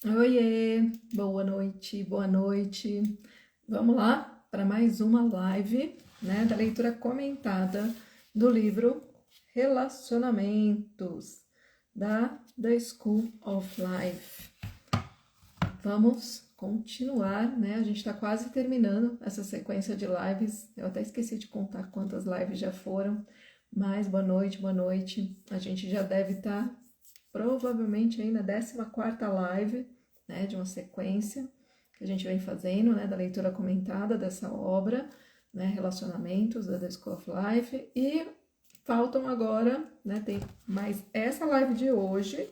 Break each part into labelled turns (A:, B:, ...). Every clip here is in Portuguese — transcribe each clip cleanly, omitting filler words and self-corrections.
A: Oiê, boa noite, boa noite. Vamos lá para mais uma live, né, da leitura comentada do livro Relacionamentos, da The School of Life. Vamos continuar, né? A gente está quase terminando essa sequência de lives. Eu até esqueci de contar quantas lives já foram, mas boa noite, boa noite. A gente já deve estar provavelmente aí na 14ª live, né, de uma sequência que a gente vem fazendo, né, da leitura comentada dessa obra, né, Relacionamentos, da The School of Life, e faltam agora, né, tem mais essa live de hoje,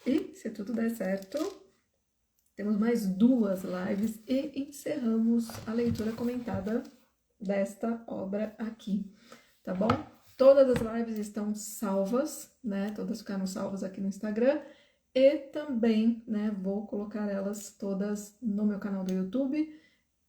A: e se tudo der certo, temos mais 2 lives e encerramos a leitura comentada desta obra aqui, tá bom? Todas as lives estão salvas, né? Todas ficaram salvas aqui no Instagram. E também, né, vou colocar elas todas no meu canal do YouTube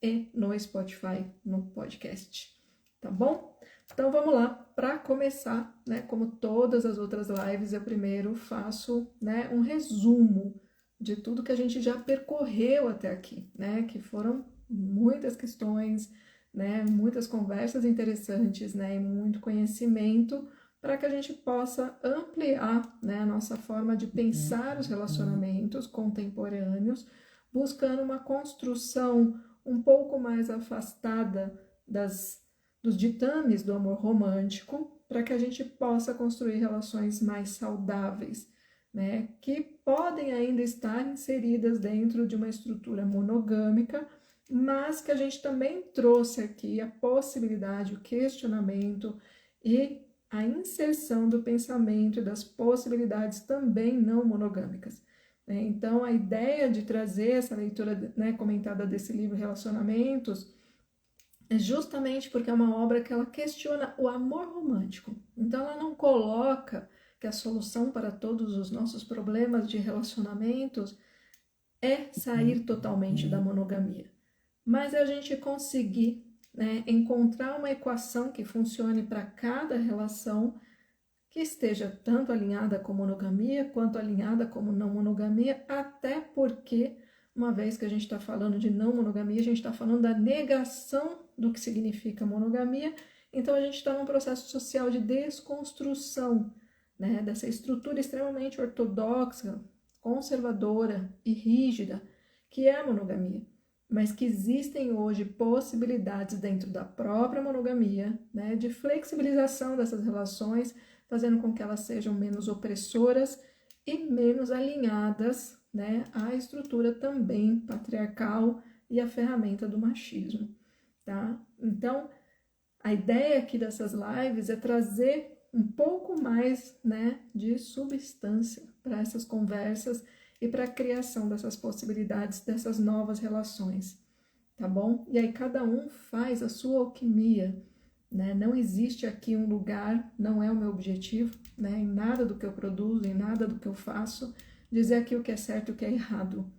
A: e no Spotify, no podcast, tá bom? Então vamos lá, para começar, né, como todas as outras lives, eu primeiro faço, né, um resumo de tudo que a gente já percorreu até aqui, né, que foram muitas questões, né, muitas conversas interessantes, né, e muito conhecimento para que a gente possa ampliar, né, a nossa forma de pensar os relacionamentos contemporâneos, buscando uma construção um pouco mais afastada dos ditames do amor romântico, para que a gente possa construir relações mais saudáveis, né, que podem ainda estar inseridas dentro de uma estrutura monogâmica, mas que a gente também trouxe aqui a possibilidade, o questionamento e a inserção do pensamento e das possibilidades também não monogâmicas. Então, a ideia de trazer essa leitura, né, comentada desse livro Relacionamentos é justamente porque é uma obra que ela questiona o amor romântico. Então, ela não coloca que a solução para todos os nossos problemas de relacionamentos é sair totalmente da monogamia, mas a gente conseguir, né, encontrar uma equação que funcione para cada relação, que esteja tanto alinhada com monogamia quanto alinhada com não monogamia, até porque, uma vez que a gente está falando de não monogamia, a gente está falando da negação do que significa monogamia, então a gente está num processo social de desconstrução, né, dessa estrutura extremamente ortodoxa, conservadora e rígida, que é a monogamia, mas que existem hoje possibilidades dentro da própria monogamia, né, de flexibilização dessas relações, fazendo com que elas sejam menos opressoras e menos alinhadas, né, à estrutura também patriarcal e à ferramenta do machismo, tá? Então, a ideia aqui dessas lives é trazer um pouco mais, né, de substância para essas conversas e para a criação dessas possibilidades, dessas novas relações, tá bom? E aí cada um faz a sua alquimia, né? Não existe aqui um lugar, não é o meu objetivo, né? Em nada do que eu produzo, em nada do que eu faço, dizer aqui o que é certo e o que é errado,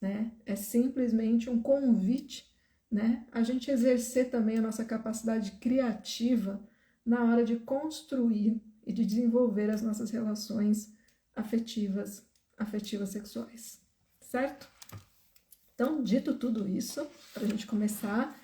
A: né? É simplesmente um convite, né? A gente exercer também a nossa capacidade criativa na hora de construir e de desenvolver as nossas relações afetivas sexuais, certo? Então, dito tudo isso, para a gente começar,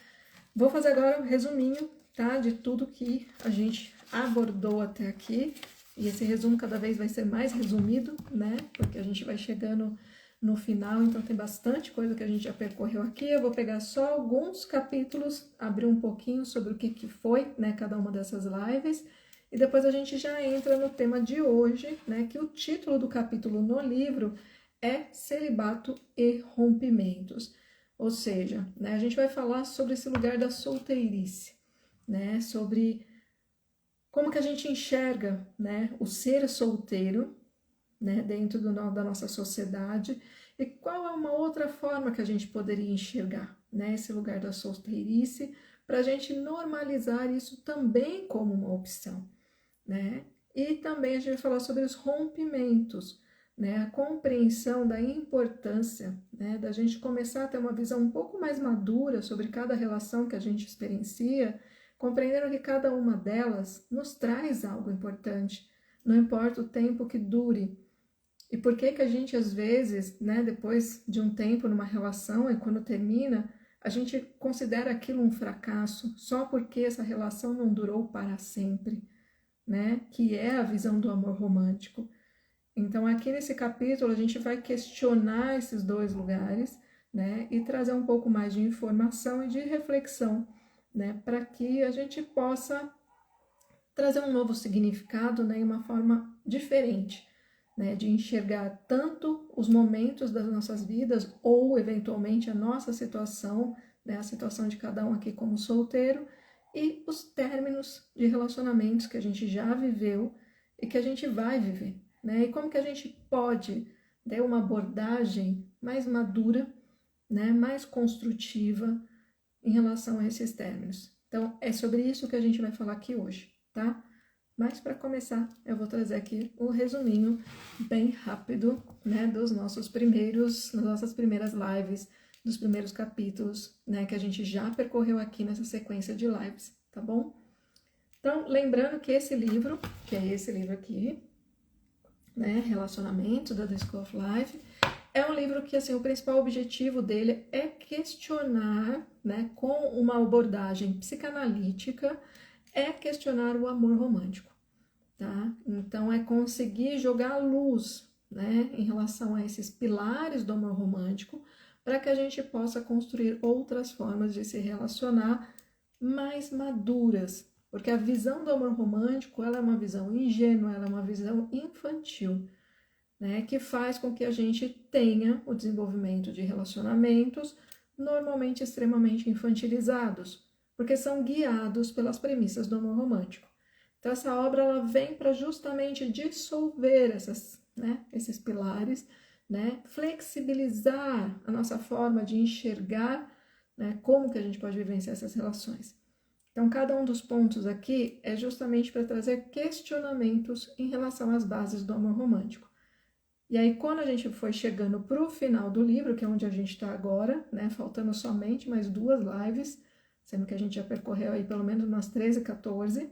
A: vou fazer agora um resuminho, tá, de tudo que a gente abordou até aqui. E esse resumo cada vez vai ser mais resumido, né, porque a gente vai chegando no final, então tem bastante coisa que a gente já percorreu aqui. Eu vou pegar só alguns capítulos, abrir um pouquinho sobre o que foi, né, cada uma dessas lives, e depois a gente já entra no tema de hoje, né, que o título do capítulo no livro é Celibato e Rompimentos. Ou seja, né, a gente vai falar sobre esse lugar da solteirice, né, sobre como que a gente enxerga, né, o ser solteiro, né, dentro da nossa sociedade, e qual é uma outra forma que a gente poderia enxergar, né, esse lugar da solteirice, para a gente normalizar isso também como uma opção, né? E também a gente vai falar sobre os rompimentos, né? A compreensão da importância, né, da gente começar a ter uma visão um pouco mais madura sobre cada relação que a gente experiencia, compreendendo que cada uma delas nos traz algo importante, não importa o tempo que dure, E por que que a gente, às vezes, né, depois de um tempo numa relação, e quando termina, a gente considera aquilo um fracasso só porque essa relação não durou para sempre, né? Que é a visão do amor romântico. Então, aqui nesse capítulo, a gente vai questionar esses dois lugares, né? E trazer um pouco mais de informação e de reflexão, né? Para que a gente possa trazer um novo significado, né? E uma forma diferente, né? De enxergar tanto os momentos das nossas vidas ou, eventualmente, a nossa situação, né? A situação de cada um aqui como solteiro e os términos de relacionamentos que a gente já viveu e que a gente vai viver, né? E como que a gente pode ter uma abordagem mais madura, né? Mais construtiva em relação a esses términos. Então, é sobre isso que a gente vai falar aqui hoje, tá? Mas para começar, eu vou trazer aqui um resuminho bem rápido, né, das nossas primeiras lives, dos primeiros capítulos, né, que a gente já percorreu aqui nessa sequência de lives, tá bom? Então, lembrando que esse livro, que é esse livro aqui, né, Relacionamento, da The School of Life, é um livro que, assim, o principal objetivo dele é questionar, né, com uma abordagem psicanalítica, é questionar o amor romântico, tá? Então, é conseguir jogar luz, né, em relação a esses pilares do amor romântico, para que a gente possa construir outras formas de se relacionar mais maduras, porque a visão do amor romântico, ela é uma visão ingênua, ela é uma visão infantil, né, que faz com que a gente tenha o desenvolvimento de relacionamentos normalmente extremamente infantilizados, porque são guiados pelas premissas do amor romântico. Então, essa obra ela vem para justamente dissolver esses pilares, né, flexibilizar a nossa forma de enxergar, né, como que a gente pode vivenciar essas relações. Então, cada um dos pontos aqui é justamente para trazer questionamentos em relação às bases do amor romântico. E aí, quando a gente foi chegando para o final do livro, que é onde a gente está agora, né, faltando somente mais 2 lives, sendo que a gente já percorreu aí pelo menos umas 13, 14,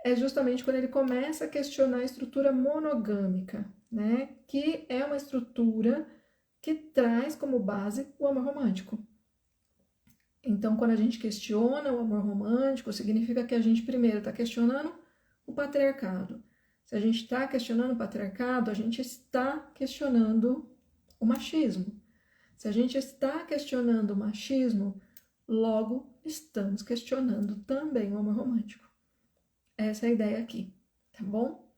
A: é justamente quando ele começa a questionar a estrutura monogâmica, né, que é uma estrutura que traz como base o amor romântico. Então, quando a gente questiona o amor romântico, significa que a gente primeiro está questionando o patriarcado. Se a gente está questionando o patriarcado, a gente está questionando o machismo. Se a gente está questionando o machismo, logo estamos questionando também o amor romântico. Essa é a ideia aqui, tá bom?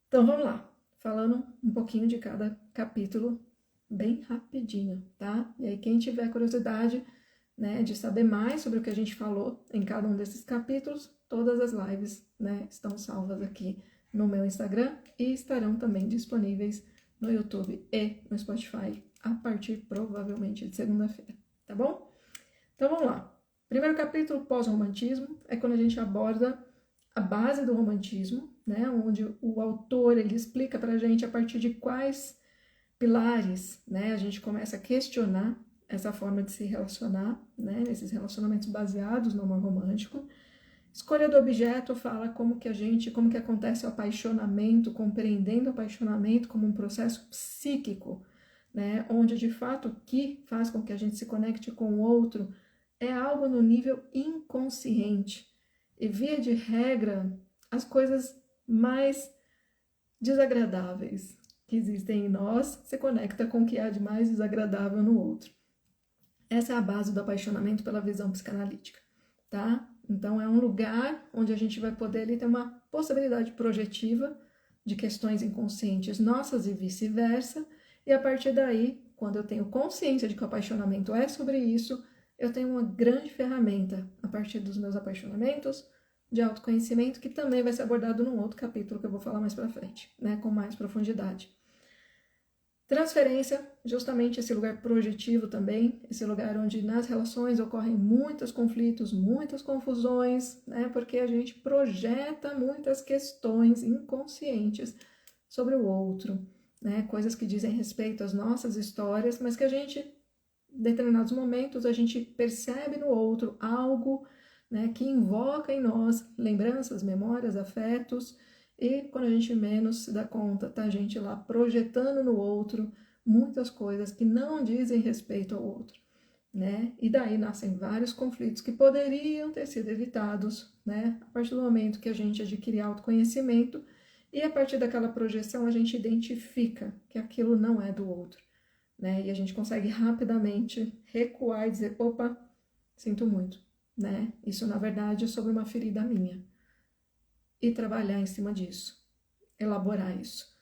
A: Então vamos lá, falando um pouquinho de cada capítulo, bem rapidinho, tá? E aí quem tiver curiosidade, né, de saber mais sobre o que a gente falou em cada um desses capítulos, todas as lives, né, estão salvas aqui no meu Instagram e estarão também disponíveis no YouTube e no Spotify a partir provavelmente de segunda-feira, tá bom? Então vamos lá. Primeiro capítulo, pós-romantismo, é quando a gente aborda a base do romantismo, né, onde o autor ele explica pra gente a partir de quais pilares, né, a gente começa a questionar essa forma de se relacionar, né, nesses relacionamentos baseados no amor romântico. Escolha do objeto fala como que acontece o apaixonamento, compreendendo o apaixonamento como um processo psíquico, né, onde de fato o que faz com que a gente se conecte com o outro é algo no nível inconsciente. E via de regra, as coisas mais desagradáveis que existem em nós se conecta com o que há de mais desagradável no outro. Essa é a base do apaixonamento pela visão psicanalítica, tá? Então é um lugar onde a gente vai poder ali ter uma possibilidade projetiva de questões inconscientes nossas e vice-versa, e a partir daí, quando eu tenho consciência de que o apaixonamento é sobre isso, eu tenho uma grande ferramenta a partir dos meus apaixonamentos de autoconhecimento, que também vai ser abordado num outro capítulo que eu vou falar mais pra frente, né, com mais profundidade. Transferência, justamente esse lugar projetivo também, esse lugar onde nas relações ocorrem muitos conflitos, muitas confusões, né, porque a gente projeta muitas questões inconscientes sobre o outro, né, coisas que dizem respeito às nossas histórias, mas que a gente, em determinados momentos, a gente percebe no outro algo, né, que invoca em nós lembranças, memórias, afetos, E quando a gente menos se dá conta, tá a gente lá projetando no outro muitas coisas que não dizem respeito ao outro, né? E daí nascem vários conflitos que poderiam ter sido evitados, né? A partir do momento que a gente adquire autoconhecimento e a partir daquela projeção a gente identifica que aquilo não é do outro, né? E a gente consegue rapidamente recuar e dizer, opa, sinto muito, né? Isso na verdade é sobre uma ferida minha. E trabalhar em cima disso, elaborar isso,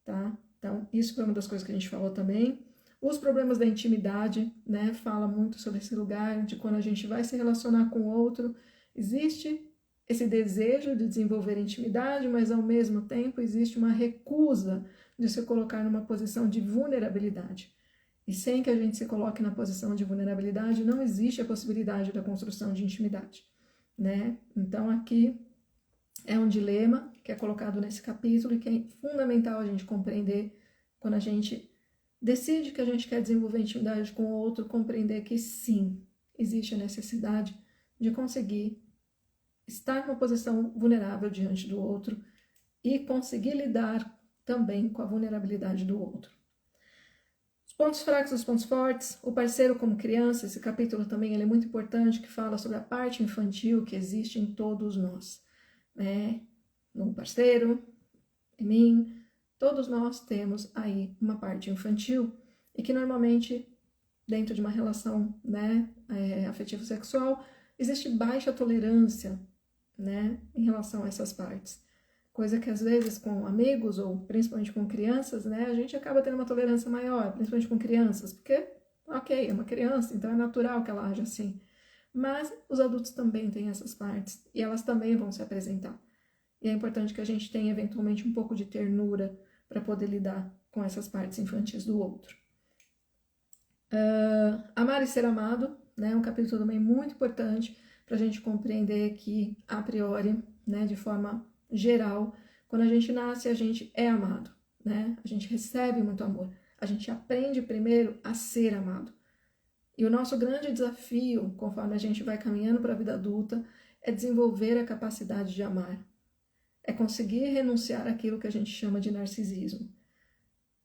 A: tá? Então, isso foi uma das coisas que a gente falou também. Os problemas da intimidade, né? Fala muito sobre esse lugar de quando a gente vai se relacionar com o outro, existe esse desejo de desenvolver intimidade, mas ao mesmo tempo existe uma recusa de se colocar numa posição de vulnerabilidade. E sem que a gente se coloque na posição de vulnerabilidade, não existe a possibilidade da construção de intimidade, né? Então, aqui é um dilema que é colocado nesse capítulo e que é fundamental a gente compreender quando a gente decide que a gente quer desenvolver intimidade com o outro, compreender que sim, existe a necessidade de conseguir estar numa posição vulnerável diante do outro e conseguir lidar também com a vulnerabilidade do outro. Os pontos fracos e os pontos fortes, o parceiro como criança, esse capítulo também ele é muito importante, que fala sobre a parte infantil que existe em todos nós, né? No parceiro, em mim, todos nós temos aí uma parte infantil e que normalmente dentro de uma relação, né, afetivo-sexual existe baixa tolerância, né, em relação a essas partes. Coisa que às vezes com amigos ou principalmente com crianças, né, a gente acaba tendo uma tolerância maior, principalmente com crianças, porque, ok, é uma criança, então é natural que ela age assim. Mas os adultos também têm essas partes e elas também vão se apresentar. E é importante que a gente tenha eventualmente um pouco de ternura para poder lidar com essas partes infantis do outro. Amar e ser amado, né, um capítulo também muito importante para a gente compreender que, a priori, né, de forma geral, quando a gente nasce, a gente é amado, né? A gente recebe muito amor. A gente aprende primeiro a ser amado. E o nosso grande desafio, conforme a gente vai caminhando para a vida adulta, é desenvolver a capacidade de amar. É conseguir renunciar àquilo que a gente chama de narcisismo.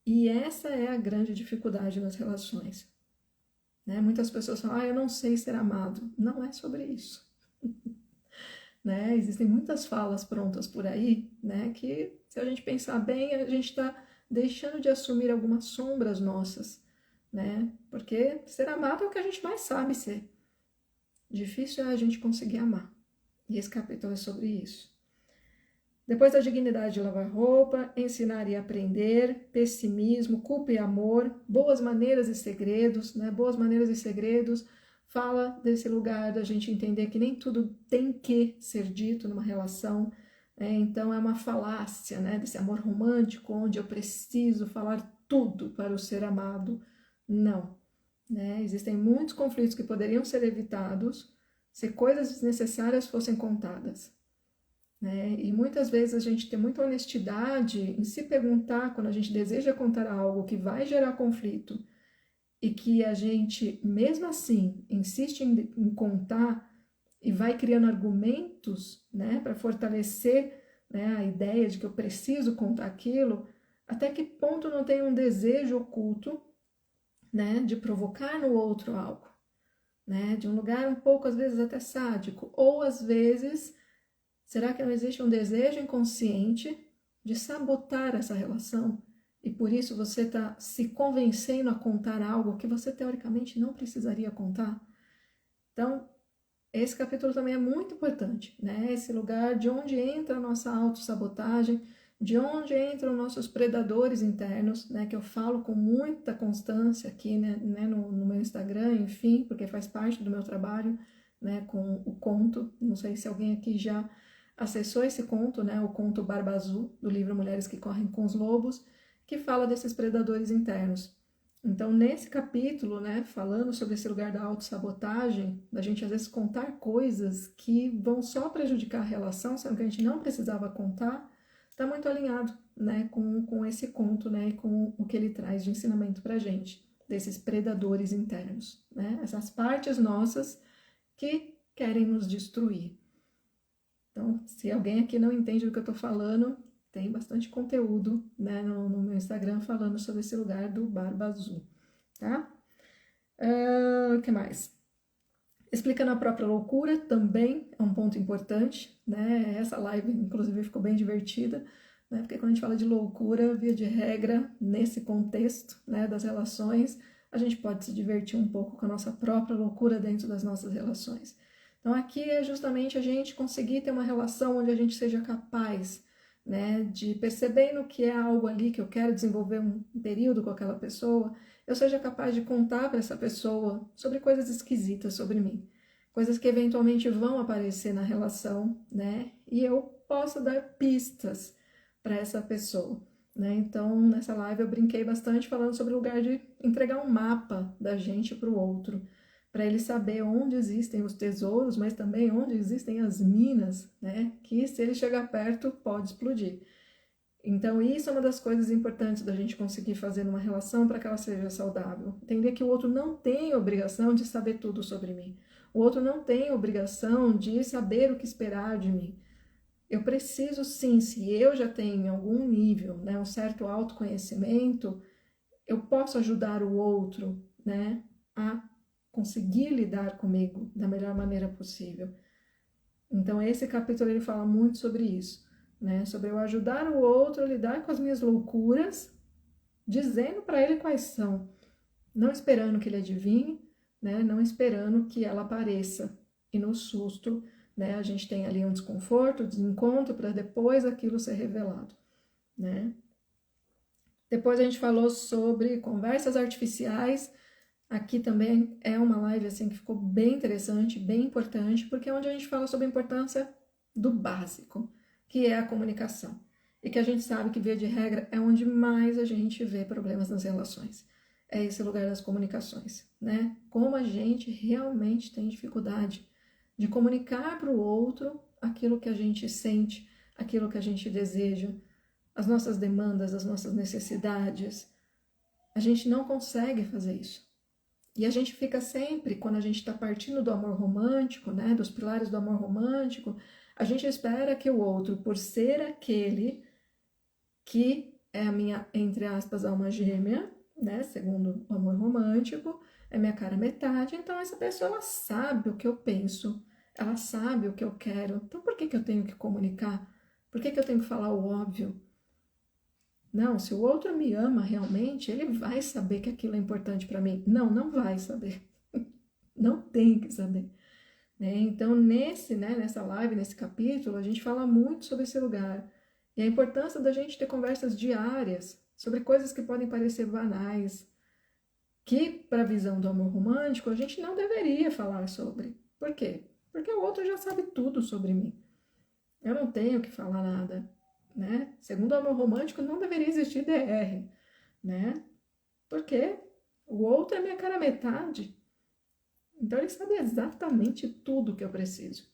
A: E essa é a grande dificuldade nas relações. Né? Muitas pessoas falam, eu não sei ser amado. Não é sobre isso. Né? Existem muitas falas prontas por aí, né? Que se a gente pensar bem, a gente está deixando de assumir algumas sombras nossas. Né? Porque ser amado é o que a gente mais sabe ser. Difícil é a gente conseguir amar. E esse capítulo é sobre isso. Depois da dignidade de lavar roupa, ensinar e aprender, pessimismo, culpa e amor, boas maneiras e segredos, né? Boas maneiras e segredos, fala desse lugar da gente entender que nem tudo tem que ser dito numa relação, né? Então é uma falácia, né? Desse amor romântico, onde eu preciso falar tudo para o ser amado. Não, né? Existem muitos conflitos que poderiam ser evitados se coisas desnecessárias fossem contadas. Né? E muitas vezes a gente tem muita honestidade em se perguntar quando a gente deseja contar algo que vai gerar conflito e que a gente, mesmo assim, insiste em contar e vai criando argumentos, né, para fortalecer, né, a ideia de que eu preciso contar aquilo, até que ponto não tem um desejo oculto, né, de provocar no outro algo, né, de um lugar um pouco, às vezes, até sádico, ou às vezes... Será que não existe um desejo inconsciente de sabotar essa relação? E por isso você está se convencendo a contar algo que você teoricamente não precisaria contar? Então, esse capítulo também é muito importante, né? Esse lugar de onde entra a nossa autossabotagem, de onde entram nossos predadores internos, né? Que eu falo com muita constância aqui, né? No meu Instagram, enfim, porque faz parte do meu trabalho, né? Com o conto. Não sei se alguém aqui já acessou esse conto, né? O conto Barba Azul, do livro Mulheres que Correm com os Lobos, que fala desses predadores internos. Então, nesse capítulo, né, falando sobre esse lugar da autossabotagem, da gente às vezes contar coisas que vão só prejudicar a relação, sendo que a gente não precisava contar, está muito alinhado, né, com esse conto, né, e com o que ele traz de ensinamento para a gente, desses predadores internos, né, essas partes nossas que querem nos destruir. Então, se alguém aqui não entende do que eu estou falando, tem bastante conteúdo, né, no meu Instagram falando sobre esse lugar do Barba Azul, tá? O que mais? Explicando a própria loucura também é um ponto importante, né? Essa live, inclusive, ficou bem divertida, né? Porque quando a gente fala de loucura, via de regra, nesse contexto, né, das relações, a gente pode se divertir um pouco com a nossa própria loucura dentro das nossas relações. Então, aqui é justamente a gente conseguir ter uma relação onde a gente seja capaz, né, de percebendo que é algo ali que eu quero desenvolver um período com aquela pessoa, eu seja capaz de contar para essa pessoa sobre coisas esquisitas sobre mim, coisas que eventualmente vão aparecer na relação, né? E eu posso dar pistas para essa pessoa, né? Então, nessa live eu brinquei bastante falando sobre o lugar de entregar um mapa da gente para o outro, para ele saber onde existem os tesouros, mas também onde existem as minas, né? Que se ele chegar perto pode explodir. Então, isso é uma das coisas importantes da gente conseguir fazer numa relação para que ela seja saudável. Entender que o outro não tem obrigação de saber tudo sobre mim. O outro não tem obrigação de saber o que esperar de mim. Eu preciso sim, se eu já tenho em algum nível, né, um certo autoconhecimento, eu posso ajudar o outro, né, a conseguir lidar comigo da melhor maneira possível. Então, esse capítulo ele fala muito sobre isso, né? Sobre eu ajudar o outro a lidar com as minhas loucuras, dizendo para ele quais são, não esperando que ele adivinhe, né? Não esperando que ela apareça. E no susto, né, a gente tem ali um desconforto, desencontro, para depois aquilo ser revelado, né? Depois a gente falou sobre conversas artificiais. Aqui também é uma live assim que ficou bem interessante, bem importante, porque é onde a gente fala sobre a importância do básico, que é a comunicação. E que a gente sabe que, via de regra, é onde mais a gente vê problemas nas relações. É esse lugar das comunicações, né? Como a gente realmente tem dificuldade de comunicar para o outro aquilo que a gente sente, aquilo que a gente deseja, as nossas demandas, as nossas necessidades. A gente não consegue fazer isso. E a gente fica sempre, quando a gente está partindo do amor romântico, né, dos pilares do amor romântico, a gente espera que o outro, por ser aquele que é a minha, entre aspas, alma gêmea, né, segundo o amor romântico, é minha cara metade, então essa pessoa, ela sabe o que eu penso, ela sabe o que eu quero, então por que eu tenho que comunicar? Por que eu tenho que falar o óbvio? Não, se o outro me ama realmente, ele vai saber que aquilo é importante para mim. Não, não vai saber. Não tem que saber. Então, nessa live, nesse capítulo, a gente fala muito sobre esse lugar. E a importância da gente ter conversas diárias sobre coisas que podem parecer banais, que, para a visão do amor romântico, a gente não deveria falar sobre. Por quê? Porque o outro já sabe tudo sobre mim. Eu não tenho que falar nada, né? Segundo o amor romântico, não deveria existir DR, né? Porque o outro é minha cara metade. Então ele sabe exatamente tudo que eu preciso.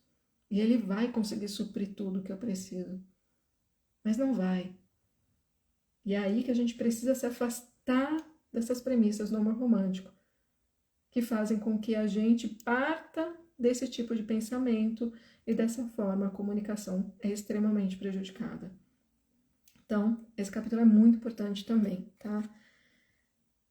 A: E ele vai conseguir suprir tudo que eu preciso. Mas não vai. E é aí que a gente precisa se afastar dessas premissas do amor romântico, que fazem com que a gente parta desse tipo de pensamento e dessa forma a comunicação é extremamente prejudicada. Então, esse capítulo é muito importante também, tá?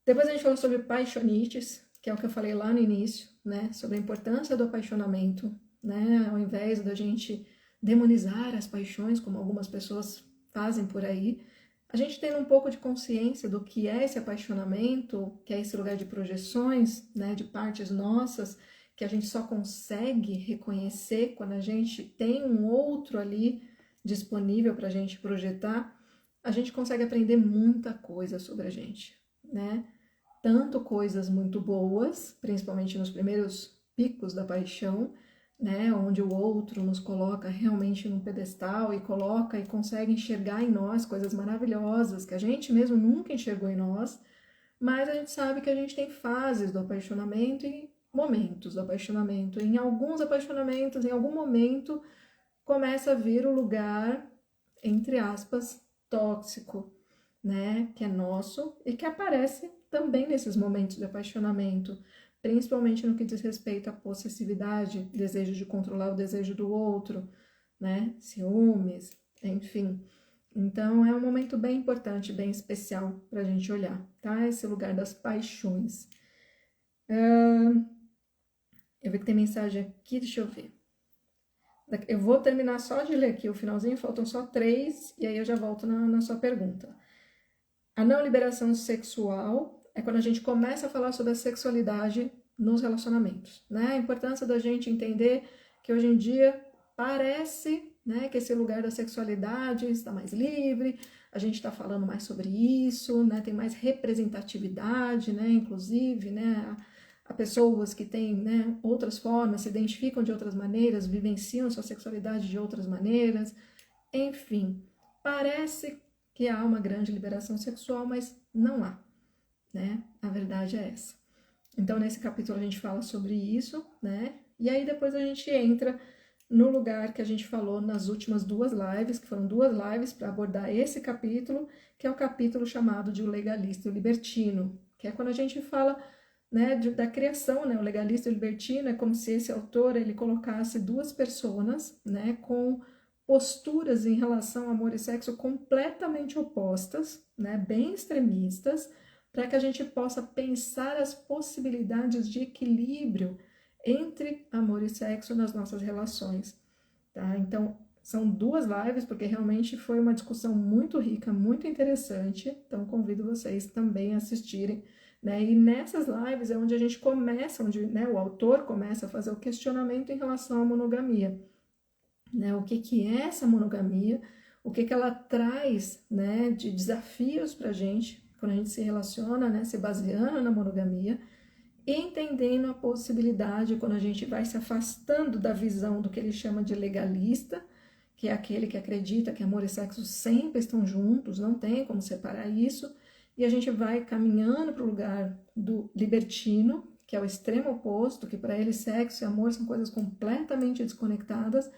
A: Depois a gente falou sobre paixonites, que é o que eu falei lá no início, né? Sobre a importância do apaixonamento, né? Ao invés da gente demonizar as paixões, como algumas pessoas fazem por aí, a gente tendo um pouco de consciência do que é esse apaixonamento, que é esse lugar de projeções, né? De partes nossas, que a gente só consegue reconhecer quando a gente tem um outro ali disponível para a gente projetar, a gente consegue aprender muita coisa sobre a gente, né? Tanto coisas muito boas, principalmente nos primeiros picos da paixão, né? Onde o outro nos coloca realmente num pedestal e coloca e consegue enxergar em nós coisas maravilhosas que a gente mesmo nunca enxergou em nós, mas a gente sabe que a gente tem fases do apaixonamento e momentos do apaixonamento. Em alguns apaixonamentos, em algum momento, começa a vir o lugar, entre aspas, tóxico, né? Que é nosso e que aparece também nesses momentos de apaixonamento, principalmente no que diz respeito à possessividade, desejo de controlar o desejo do outro, né? Ciúmes, enfim. Então, é um momento bem importante, bem especial para a gente olhar, tá? Esse lugar das paixões. Eu vi que tem mensagem aqui, deixa eu ver. Eu vou terminar só de ler aqui o finalzinho, faltam só 3, e aí eu já volto na sua pergunta. A não liberação sexual é quando a gente começa a falar sobre a sexualidade nos relacionamentos, né? A importância da gente entender que hoje em dia parece, né, que esse lugar da sexualidade está mais livre, a gente está falando mais sobre isso, né? Tem mais representatividade, né? Inclusive, né? A pessoas que têm, né, outras formas, se identificam de outras maneiras, vivenciam sua sexualidade de outras maneiras, enfim, parece que há uma grande liberação sexual, mas não há, né? A verdade é essa. Então, nesse capítulo a gente fala sobre isso, né? E aí depois a gente entra no lugar que a gente falou nas últimas 2 lives, que foram 2 lives para abordar esse capítulo, que é o capítulo chamado de O Legalista e o Libertino, que é quando a gente fala, né, da criação, né? O legalista e o libertino é como se esse autor ele colocasse 2 personas, né, com posturas em relação ao amor e sexo completamente opostas, né, bem extremistas, para que a gente possa pensar as possibilidades de equilíbrio entre amor e sexo nas nossas relações, tá? Então, são 2 lives, porque realmente foi uma discussão muito rica, muito interessante, então convido vocês também a assistirem, né? E nessas lives é onde a gente começa, onde, né, o autor começa a fazer o questionamento em relação à monogamia, né? O que é essa monogamia, o que ela traz, né, de desafios para a gente, quando a gente se relaciona, né, se baseando na monogamia, entendendo a possibilidade, quando a gente vai se afastando da visão do que ele chama de legalista, que é aquele que acredita que amor e sexo sempre estão juntos, não tem como separar isso, e a gente vai caminhando para o lugar do libertino, que é o extremo oposto, que para ele sexo e amor são coisas completamente desconectadas.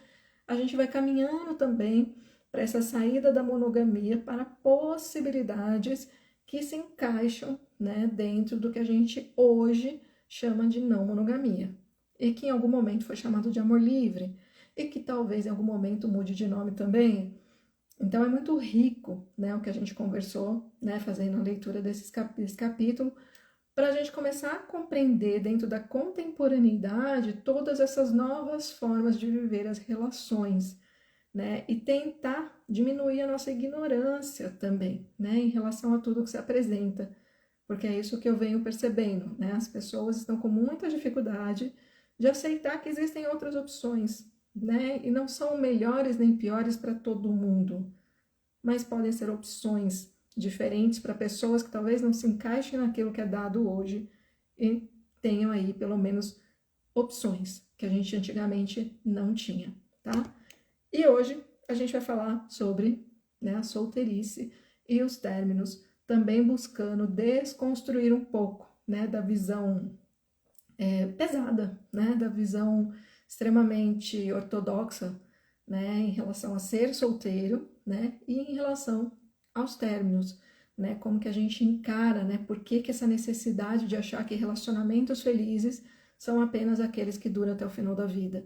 A: A gente vai caminhando também para essa saída da monogamia para possibilidades que se encaixam, né, dentro do que a gente hoje chama de não monogamia, e que em algum momento foi chamado de amor livre, e que talvez em algum momento mude de nome também. Então é muito rico, né, o que a gente conversou, né, fazendo a leitura desse capítulo, para a gente começar a compreender dentro da contemporaneidade todas essas novas formas de viver as relações, né, e tentar diminuir a nossa ignorância também, né, em relação a tudo que se apresenta, porque é isso que eu venho percebendo, né, as pessoas estão com muita dificuldade de aceitar que existem outras opções, né, e não são melhores nem piores para todo mundo, mas podem ser opções diferentes para pessoas que talvez não se encaixem naquilo que é dado hoje e tenham aí pelo menos opções que a gente antigamente não tinha, tá? E hoje a gente vai falar sobre, né, a solteirice e os términos, também buscando desconstruir um pouco, né, da visão pesada, né, da visão extremamente ortodoxa, né, em relação a ser solteiro, né, e em relação aos términos, né, como que a gente encara, né, por que essa necessidade de achar que relacionamentos felizes são apenas aqueles que duram até o final da vida,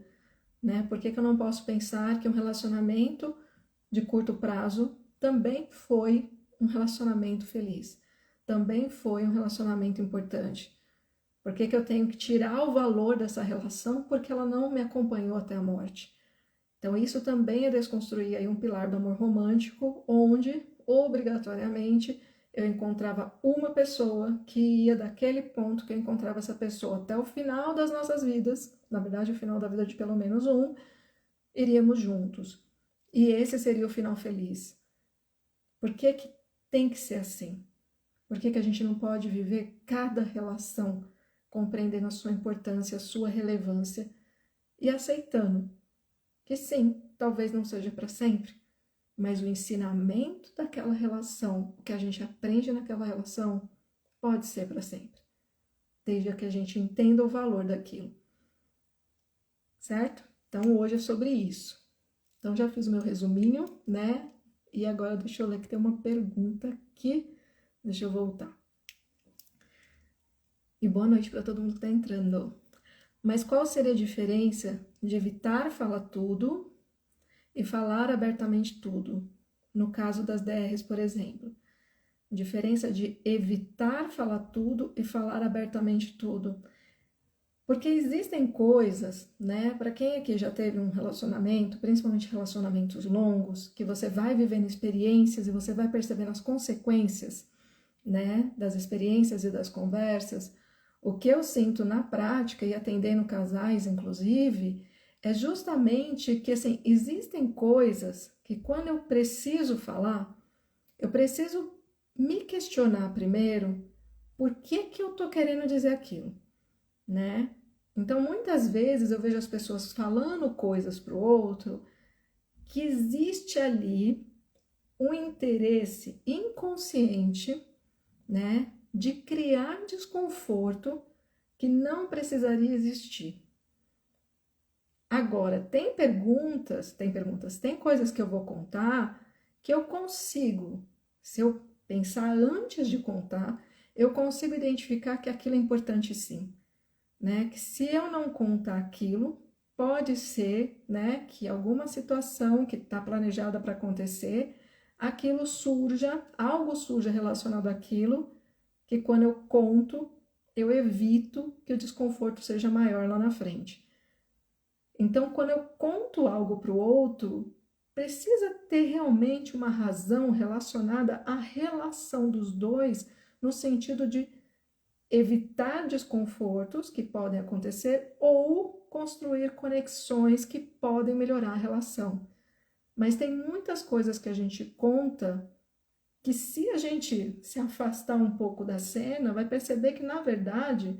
A: né, por que eu não posso pensar que um relacionamento de curto prazo também foi um relacionamento feliz, também foi um relacionamento importante. Por que eu tenho que tirar o valor dessa relação porque ela não me acompanhou até a morte? Então, isso também é desconstruir aí um pilar do amor romântico, onde, obrigatoriamente, eu encontrava uma pessoa que ia daquele ponto que eu encontrava essa pessoa até o final das nossas vidas, na verdade, o final da vida de pelo menos um, iríamos juntos. E esse seria o final feliz. Por que tem que ser assim? Por que a gente não pode viver cada relação compreendendo a sua importância, a sua relevância e aceitando que sim, talvez não seja para sempre, mas o ensinamento daquela relação, o que a gente aprende naquela relação, pode ser para sempre, desde que a gente entenda o valor daquilo, certo? Então hoje é sobre isso. Então já fiz o meu resuminho, né? E agora deixa eu ler que tem uma pergunta aqui. Deixa eu voltar. E boa noite para todo mundo que está entrando. Mas qual seria a diferença de evitar falar tudo e falar abertamente tudo? no caso das DRs, por exemplo. Diferença de evitar falar tudo e falar abertamente tudo. Porque existem coisas, né? Para quem aqui já teve um relacionamento, principalmente relacionamentos longos, que você vai vivendo experiências e você vai percebendo as consequências, né? Das experiências e das conversas. O que eu sinto na prática e atendendo casais, inclusive, é justamente que, assim, existem coisas que quando eu preciso falar, eu preciso me questionar primeiro por que eu tô querendo dizer aquilo, né? Então, muitas vezes eu vejo as pessoas falando coisas para o outro que existe ali um interesse inconsciente, né, de criar desconforto que não precisaria existir. Agora, tem coisas que eu vou contar que eu consigo, se eu pensar antes de contar, eu consigo identificar que aquilo é importante sim, né? Que se eu não contar aquilo, pode ser, né, que alguma situação que está planejada para acontecer, algo surja relacionado àquilo, que quando eu conto, eu evito que o desconforto seja maior lá na frente. Então, quando eu conto algo para o outro, precisa ter realmente uma razão relacionada à relação dos dois, no sentido de evitar desconfortos que podem acontecer ou construir conexões que podem melhorar a relação. Mas tem muitas coisas que a gente conta que, se a gente se afastar um pouco da cena, vai perceber que, na verdade,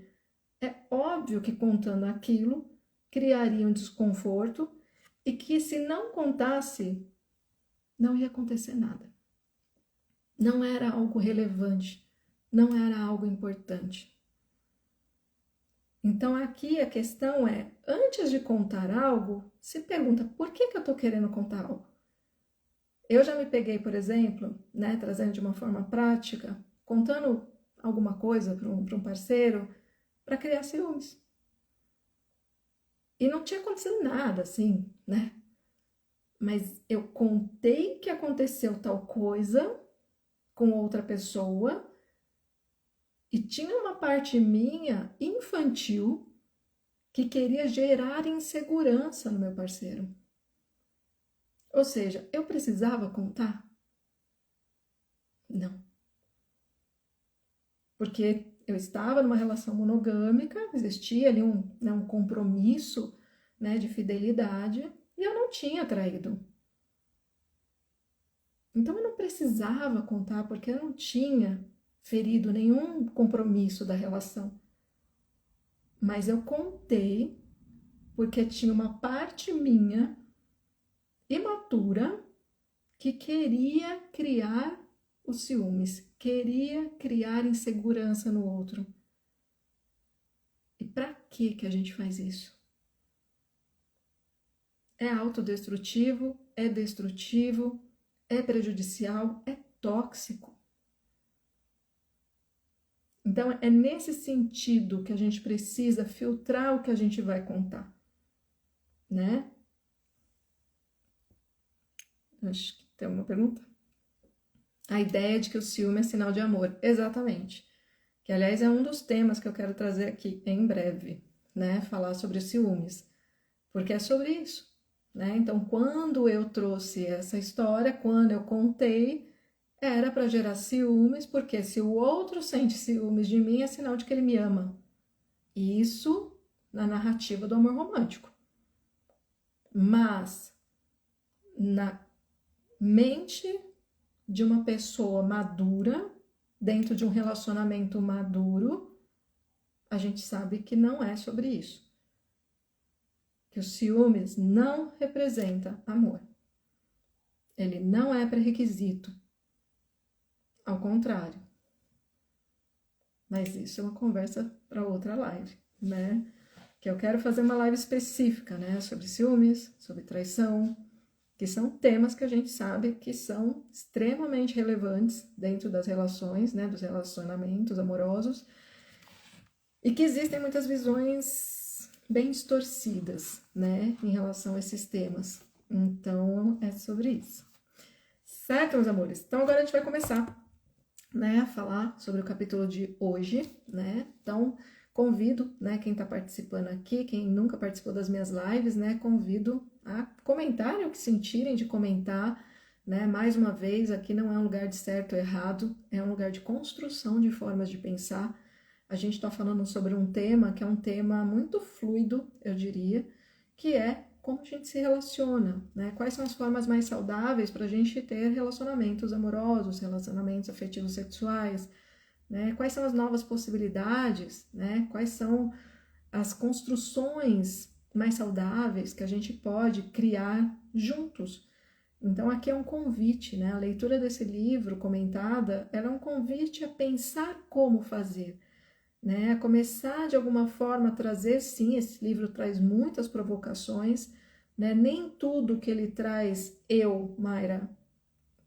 A: é óbvio que contando aquilo criaria um desconforto e que, se não contasse, não ia acontecer nada. Não era algo relevante, não era algo importante. Então, aqui a questão é, antes de contar algo, se pergunta, por que eu estou querendo contar algo? Eu já me peguei, por exemplo, né, trazendo de uma forma prática, contando alguma coisa para um parceiro, para criar ciúmes. E não tinha acontecido nada, assim, né? Mas eu contei que aconteceu tal coisa com outra pessoa e tinha uma parte minha infantil que queria gerar insegurança no meu parceiro. Ou seja, eu precisava contar? Não. Porque eu estava numa relação monogâmica, existia ali um compromisso, né, de fidelidade, e eu não tinha traído. Então eu não precisava contar, porque eu não tinha ferido nenhum compromisso da relação. Mas eu contei porque tinha uma parte minha imatura que queria criar os ciúmes, queria criar insegurança no outro. E para que a gente faz isso? É autodestrutivo, é destrutivo, é prejudicial, é tóxico. Então, é nesse sentido que a gente precisa filtrar o que a gente vai contar, né? Acho que tem uma pergunta. A ideia de que o ciúme é sinal de amor. Exatamente. Que, aliás, é um dos temas que eu quero trazer aqui em breve, né? Falar sobre os ciúmes. Porque é sobre isso, né? Então, quando eu trouxe essa história, quando eu contei, era para gerar ciúmes, porque se o outro sente ciúmes de mim, é sinal de que ele me ama. Isso na narrativa do amor romântico. Mas na mente de uma pessoa madura, dentro de um relacionamento maduro, a gente sabe que não é sobre isso. Que os ciúmes não representa amor. Ele não é pré-requisito. Ao contrário. Mas isso é uma conversa para outra live, né? Que eu quero fazer uma live específica, né? Sobre ciúmes, sobre traição, que são temas que a gente sabe que são extremamente relevantes dentro das relações, né? Dos relacionamentos amorosos. E que existem muitas visões bem distorcidas, né? Em relação a esses temas. Então, é sobre isso. Certo, meus amores? Então agora a gente vai começar, né, a falar sobre o capítulo de hoje, né? Então convido, né, quem está participando aqui, quem nunca participou das minhas lives, né, convido a comentarem o que sentirem de comentar, né? Mais uma vez, aqui não é um lugar de certo ou errado, é um lugar de construção de formas de pensar. A gente está falando sobre um tema que é um tema muito fluido, eu diria, que é como a gente se relaciona, né? Quais são as formas mais saudáveis para a gente ter relacionamentos amorosos, relacionamentos afetivos sexuais, né? Quais são as novas possibilidades, né? Quais são as construções mais saudáveis que a gente pode criar juntos. Então aqui é um convite, né? A leitura desse livro comentada, ela é um convite a pensar como fazer, né? A começar de alguma forma a trazer, sim, esse livro traz muitas provocações, né? Nem tudo que ele traz eu, Mayra,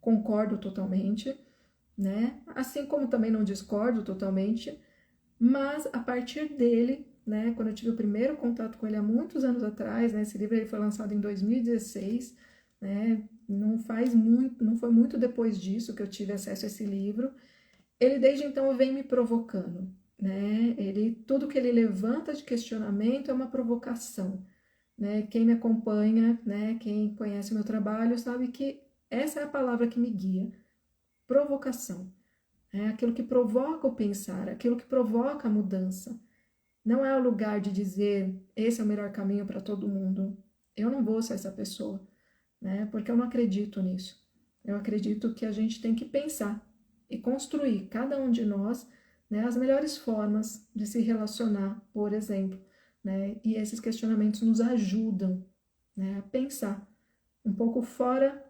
A: concordo totalmente, né? Assim como também não discordo totalmente, mas a partir dele, né, quando eu tive o primeiro contato com ele há muitos anos atrás, né, esse livro ele foi lançado em 2016, né, não foi muito depois disso que eu tive acesso a esse livro. Ele desde então vem me provocando, né? Tudo que ele levanta de questionamento é uma provocação, né? Quem me acompanha, né, quem conhece o meu trabalho sabe que essa é a palavra que me guia, provocação. É aquilo que provoca o pensar, aquilo que provoca a mudança. Não é o lugar de dizer, esse é o melhor caminho para todo mundo. Eu não vou ser essa pessoa, né? Porque eu não acredito nisso. Eu acredito que a gente tem que pensar e construir, cada um de nós, né, as melhores formas de se relacionar, por exemplo, né? E esses questionamentos nos ajudam, né, a pensar um pouco fora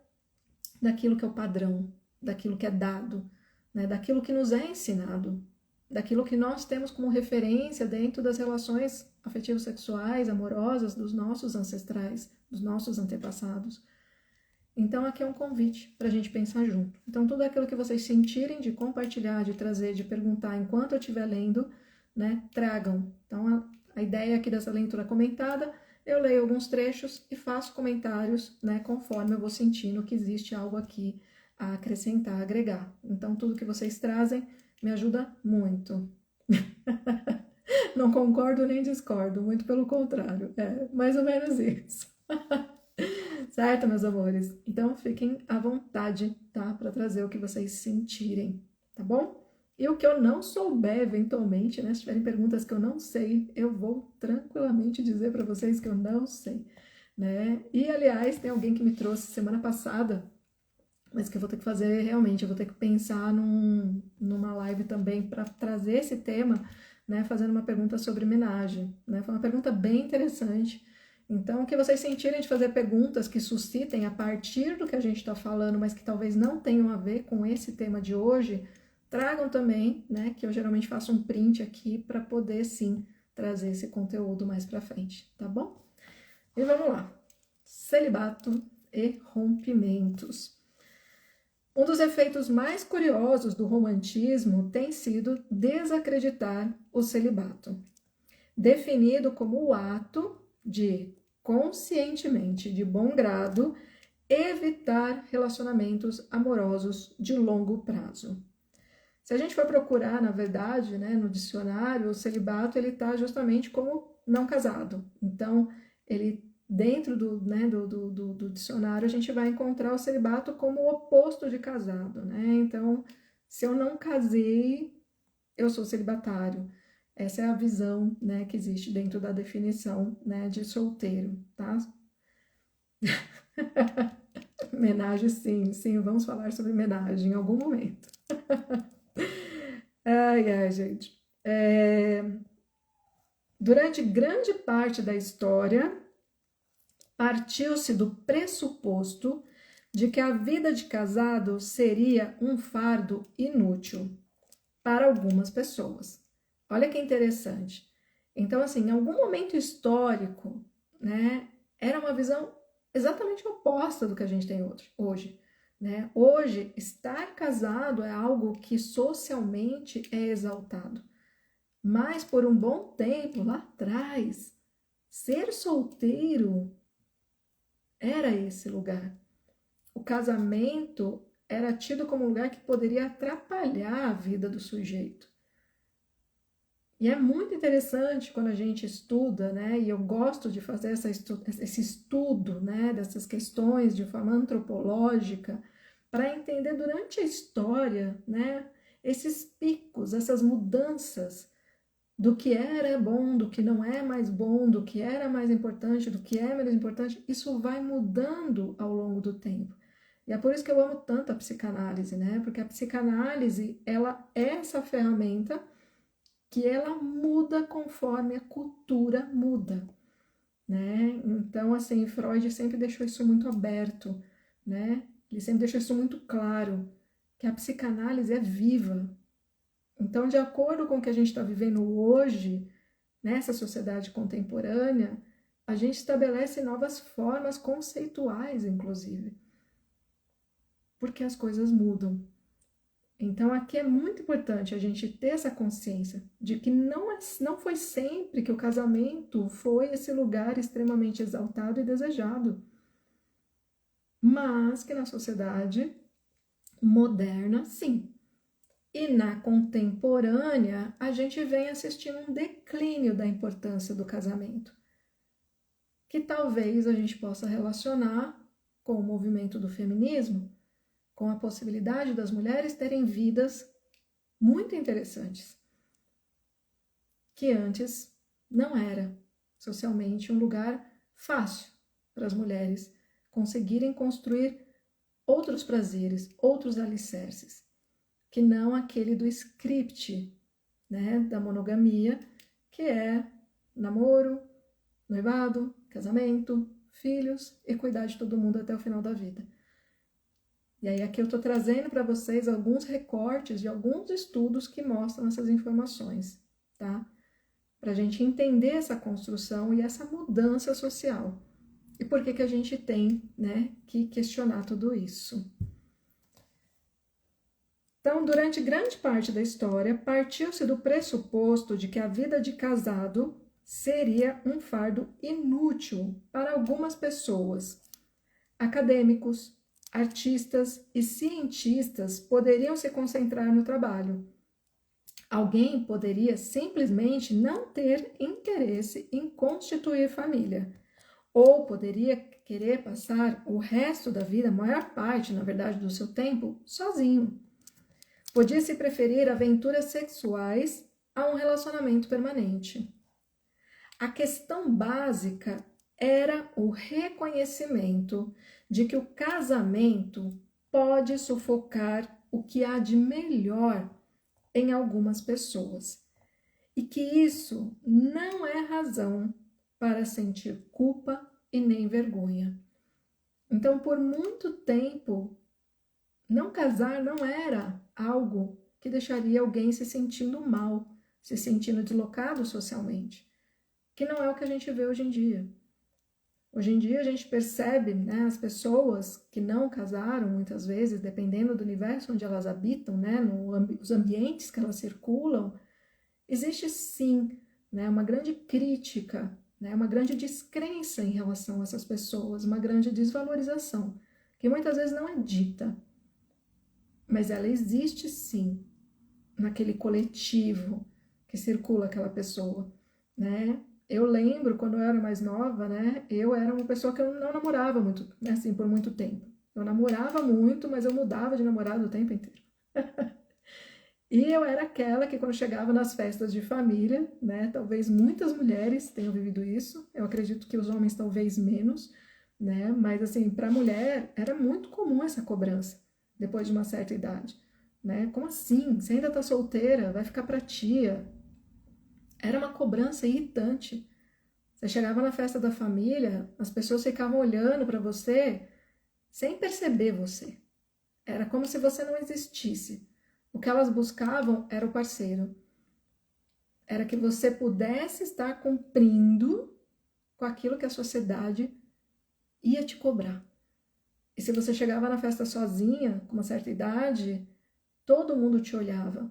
A: daquilo que é o padrão, daquilo que é dado, né, daquilo que nos é ensinado, daquilo que nós temos como referência dentro das relações afetivos sexuais, amorosas dos nossos ancestrais, dos nossos antepassados. Então aqui é um convite para a gente pensar junto. Então tudo aquilo que vocês sentirem de compartilhar, de trazer, de perguntar enquanto eu estiver lendo, né, tragam. Então a ideia aqui dessa leitura comentada, eu leio alguns trechos e faço comentários, né, conforme eu vou sentindo que existe algo aqui a acrescentar, a agregar. Então tudo que vocês trazem me ajuda muito. Não concordo nem discordo, muito pelo contrário, é mais ou menos isso. Certo, meus amores? Então fiquem à vontade, tá? Para trazer o que vocês sentirem, tá bom? E o que eu não souber, eventualmente, né? Se tiverem perguntas que eu não sei, eu vou tranquilamente dizer para vocês que eu não sei, né? E, aliás, tem alguém que me trouxe semana passada, mas que eu vou ter que fazer realmente, eu vou ter que pensar numa live também para trazer esse tema, né? Fazendo uma pergunta sobre homenagem, né? Foi uma pergunta bem interessante. Então, o que vocês sentirem de fazer perguntas que suscitem a partir do que a gente está falando, mas que talvez não tenham a ver com esse tema de hoje, tragam também, né? Que eu geralmente faço um print aqui para poder, sim, trazer esse conteúdo mais para frente, tá bom? E vamos lá. Celibato e rompimentos. Um dos efeitos mais curiosos do romantismo tem sido desacreditar o celibato, definido como o ato de, conscientemente, de bom grado, evitar relacionamentos amorosos de longo prazo. Se a gente for procurar, na verdade, né, no dicionário, o celibato ele está justamente como não casado. Então, ele dentro do dicionário a gente vai encontrar o celibato como o oposto de casado, né? Então, se eu não casei, eu sou celibatário. Essa é a visão, né, que existe dentro da definição, né, de solteiro, tá? Menagem, sim, sim, vamos falar sobre menagem em algum momento. Ai, gente. Durante grande parte da história, partiu-se do pressuposto de que a vida de casado seria um fardo inútil para algumas pessoas. Olha que interessante. Então, assim, em algum momento histórico, né, era uma visão exatamente oposta do que a gente tem hoje. Né? Hoje, estar casado é algo que socialmente é exaltado. Mas por um bom tempo, lá atrás, ser solteiro era esse lugar. O casamento era tido como um lugar que poderia atrapalhar a vida do sujeito. E é muito interessante quando a gente estuda, né? E eu gosto de fazer esse estudo, né, dessas questões de forma antropológica, para entender durante a história, né, esses picos, essas mudanças do que era bom, do que não é mais bom, do que era mais importante, do que é menos importante. Isso vai mudando ao longo do tempo. E é por isso que eu amo tanto a psicanálise, né? Porque a psicanálise, ela é essa ferramenta que ela muda conforme a cultura muda, né? Então, assim, Freud sempre deixou isso muito aberto, né? Ele sempre deixou isso muito claro, que a psicanálise é viva. Então, de acordo com o que a gente está vivendo hoje, nessa sociedade contemporânea, a gente estabelece novas formas conceituais, inclusive, porque as coisas mudam. Então, aqui é muito importante a gente ter essa consciência de que não foi sempre que o casamento foi esse lugar extremamente exaltado e desejado, mas que na sociedade moderna, sim. E na contemporânea, a gente vem assistindo um declínio da importância do casamento, que talvez a gente possa relacionar com o movimento do feminismo, com a possibilidade das mulheres terem vidas muito interessantes, que antes não era socialmente um lugar fácil para as mulheres conseguirem construir outros prazeres, outros alicerces, que não aquele do script, né, da monogamia, que é namoro, noivado, casamento, filhos e cuidar de todo mundo até o final da vida. E aí aqui eu estou trazendo para vocês alguns recortes de alguns estudos que mostram essas informações, tá? Para a gente entender essa construção e essa mudança social. E por que a gente tem, né, que questionar tudo isso. Então, durante grande parte da história, partiu-se do pressuposto de que a vida de casado seria um fardo inútil para algumas pessoas. Acadêmicos, artistas e cientistas poderiam se concentrar no trabalho. Alguém poderia simplesmente não ter interesse em constituir família, ou poderia querer passar o resto da vida, a maior parte, na verdade, do seu tempo, sozinho. Podia-se preferir aventuras sexuais a um relacionamento permanente. A questão básica era o reconhecimento de que o casamento pode sufocar o que há de melhor em algumas pessoas e que isso não é razão para sentir culpa e nem vergonha. Então, por muito tempo, não casar não era algo que deixaria alguém se sentindo mal, se sentindo deslocado socialmente, que não é o que a gente vê hoje em dia. Hoje em dia a gente percebe, né, as pessoas que não casaram, muitas vezes, dependendo do universo onde elas habitam, né, nos ambientes que elas circulam, existe sim, né, uma grande crítica, né, uma grande descrença em relação a essas pessoas, uma grande desvalorização, que muitas vezes não é dita, mas ela existe sim, naquele coletivo que circula aquela pessoa, né? Eu lembro, quando eu era mais nova, né? Eu era uma pessoa que eu não namorava muito, né, assim, por muito tempo. Eu namorava muito, mas eu mudava de namorado o tempo inteiro. E eu era aquela que, quando chegava nas festas de família, né? Talvez muitas mulheres tenham vivido isso. Eu acredito que os homens talvez menos, né? Mas, assim, para a mulher era muito comum essa cobrança, depois de uma certa idade, né? Como assim? Você ainda tá solteira? Vai ficar pra tia? Era uma cobrança irritante. Você chegava na festa da família, as pessoas ficavam olhando para você sem perceber você. Era como se você não existisse. O que elas buscavam era o parceiro. Era que você pudesse estar cumprindo com aquilo que a sociedade ia te cobrar. E se você chegava na festa sozinha, com uma certa idade, todo mundo te olhava.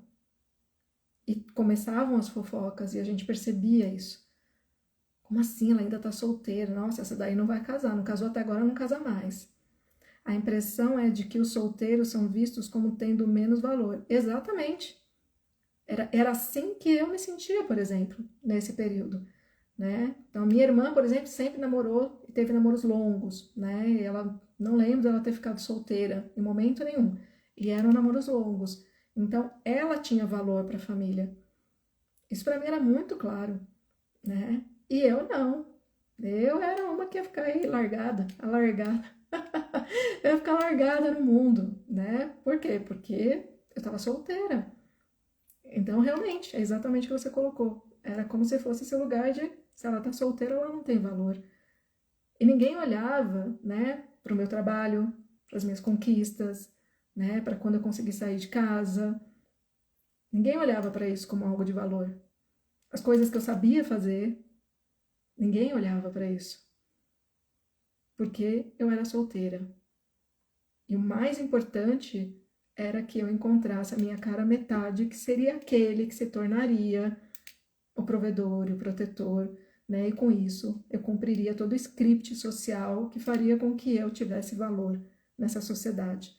A: E começavam as fofocas e a gente percebia isso. Como assim? Ela ainda tá solteira. Nossa, essa daí não vai casar. Não casou até agora, não casa mais. A impressão é de que os solteiros são vistos como tendo menos valor. Exatamente. Era assim que eu me sentia, por exemplo, nesse período, né? Então, minha irmã, por exemplo, sempre namorou e teve namoros longos, né? E ela, não lembro dela ter ficado solteira em momento nenhum. E eram namoros longos. Então, ela tinha valor para a família. Isso para mim era muito claro, né? E eu não. Eu era uma que ia ficar aí largada, alargada. Eu ia ficar largada no mundo, né? Por quê? Porque eu estava solteira. Então, realmente, é exatamente o que você colocou. Era como se fosse esse lugar de, se ela tá solteira, ela não tem valor. E ninguém olhava, né, para o meu trabalho, para as minhas conquistas, né, para quando eu consegui sair de casa. Ninguém olhava para isso como algo de valor. As coisas que eu sabia fazer, ninguém olhava para isso. Porque eu era solteira. E o mais importante era que eu encontrasse a minha cara metade, que seria aquele que se tornaria o provedor e o protetor, né? E com isso eu cumpriria todo o script social que faria com que eu tivesse valor nessa sociedade.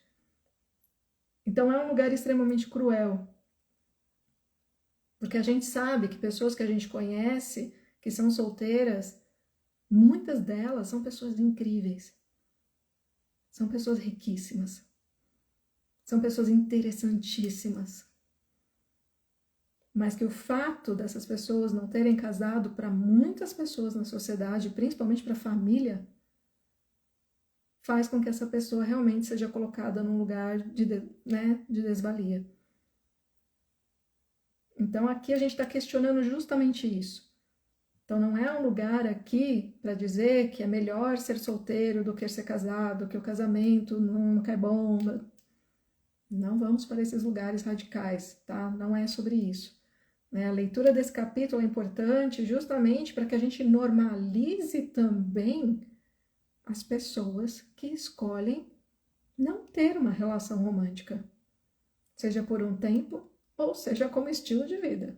A: Então é um lugar extremamente cruel, porque a gente sabe que pessoas que a gente conhece, que são solteiras, muitas delas são pessoas incríveis, são pessoas riquíssimas, são pessoas interessantíssimas. Mas que o fato dessas pessoas não terem casado, para muitas pessoas na sociedade, principalmente para a família, faz com que essa pessoa realmente seja colocada num lugar de desvalia. Então aqui a gente está questionando justamente isso. Então não é um lugar aqui para dizer que é melhor ser solteiro do que ser casado, que o casamento nunca é bom. Não vamos para esses lugares radicais, tá? Não é sobre isso. A leitura desse capítulo é importante justamente para que a gente normalize também as pessoas que escolhem não ter uma relação romântica, seja por um tempo ou seja como estilo de vida.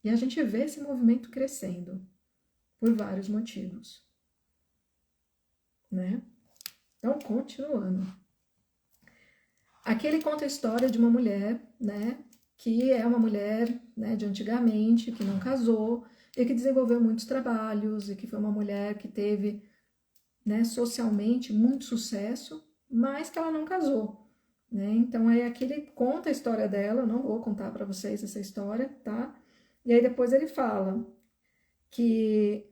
A: E a gente vê esse movimento crescendo por vários motivos, né? Então, continuando. Aqui ele conta a história de uma mulher, né? Que é uma mulher, né, de antigamente, que não casou e que desenvolveu muitos trabalhos e que foi uma mulher que teve, né, socialmente muito sucesso, mas que ela não casou, né? Então aí aqui ele conta a história dela, eu não vou contar para vocês essa história, tá? E aí depois ele fala que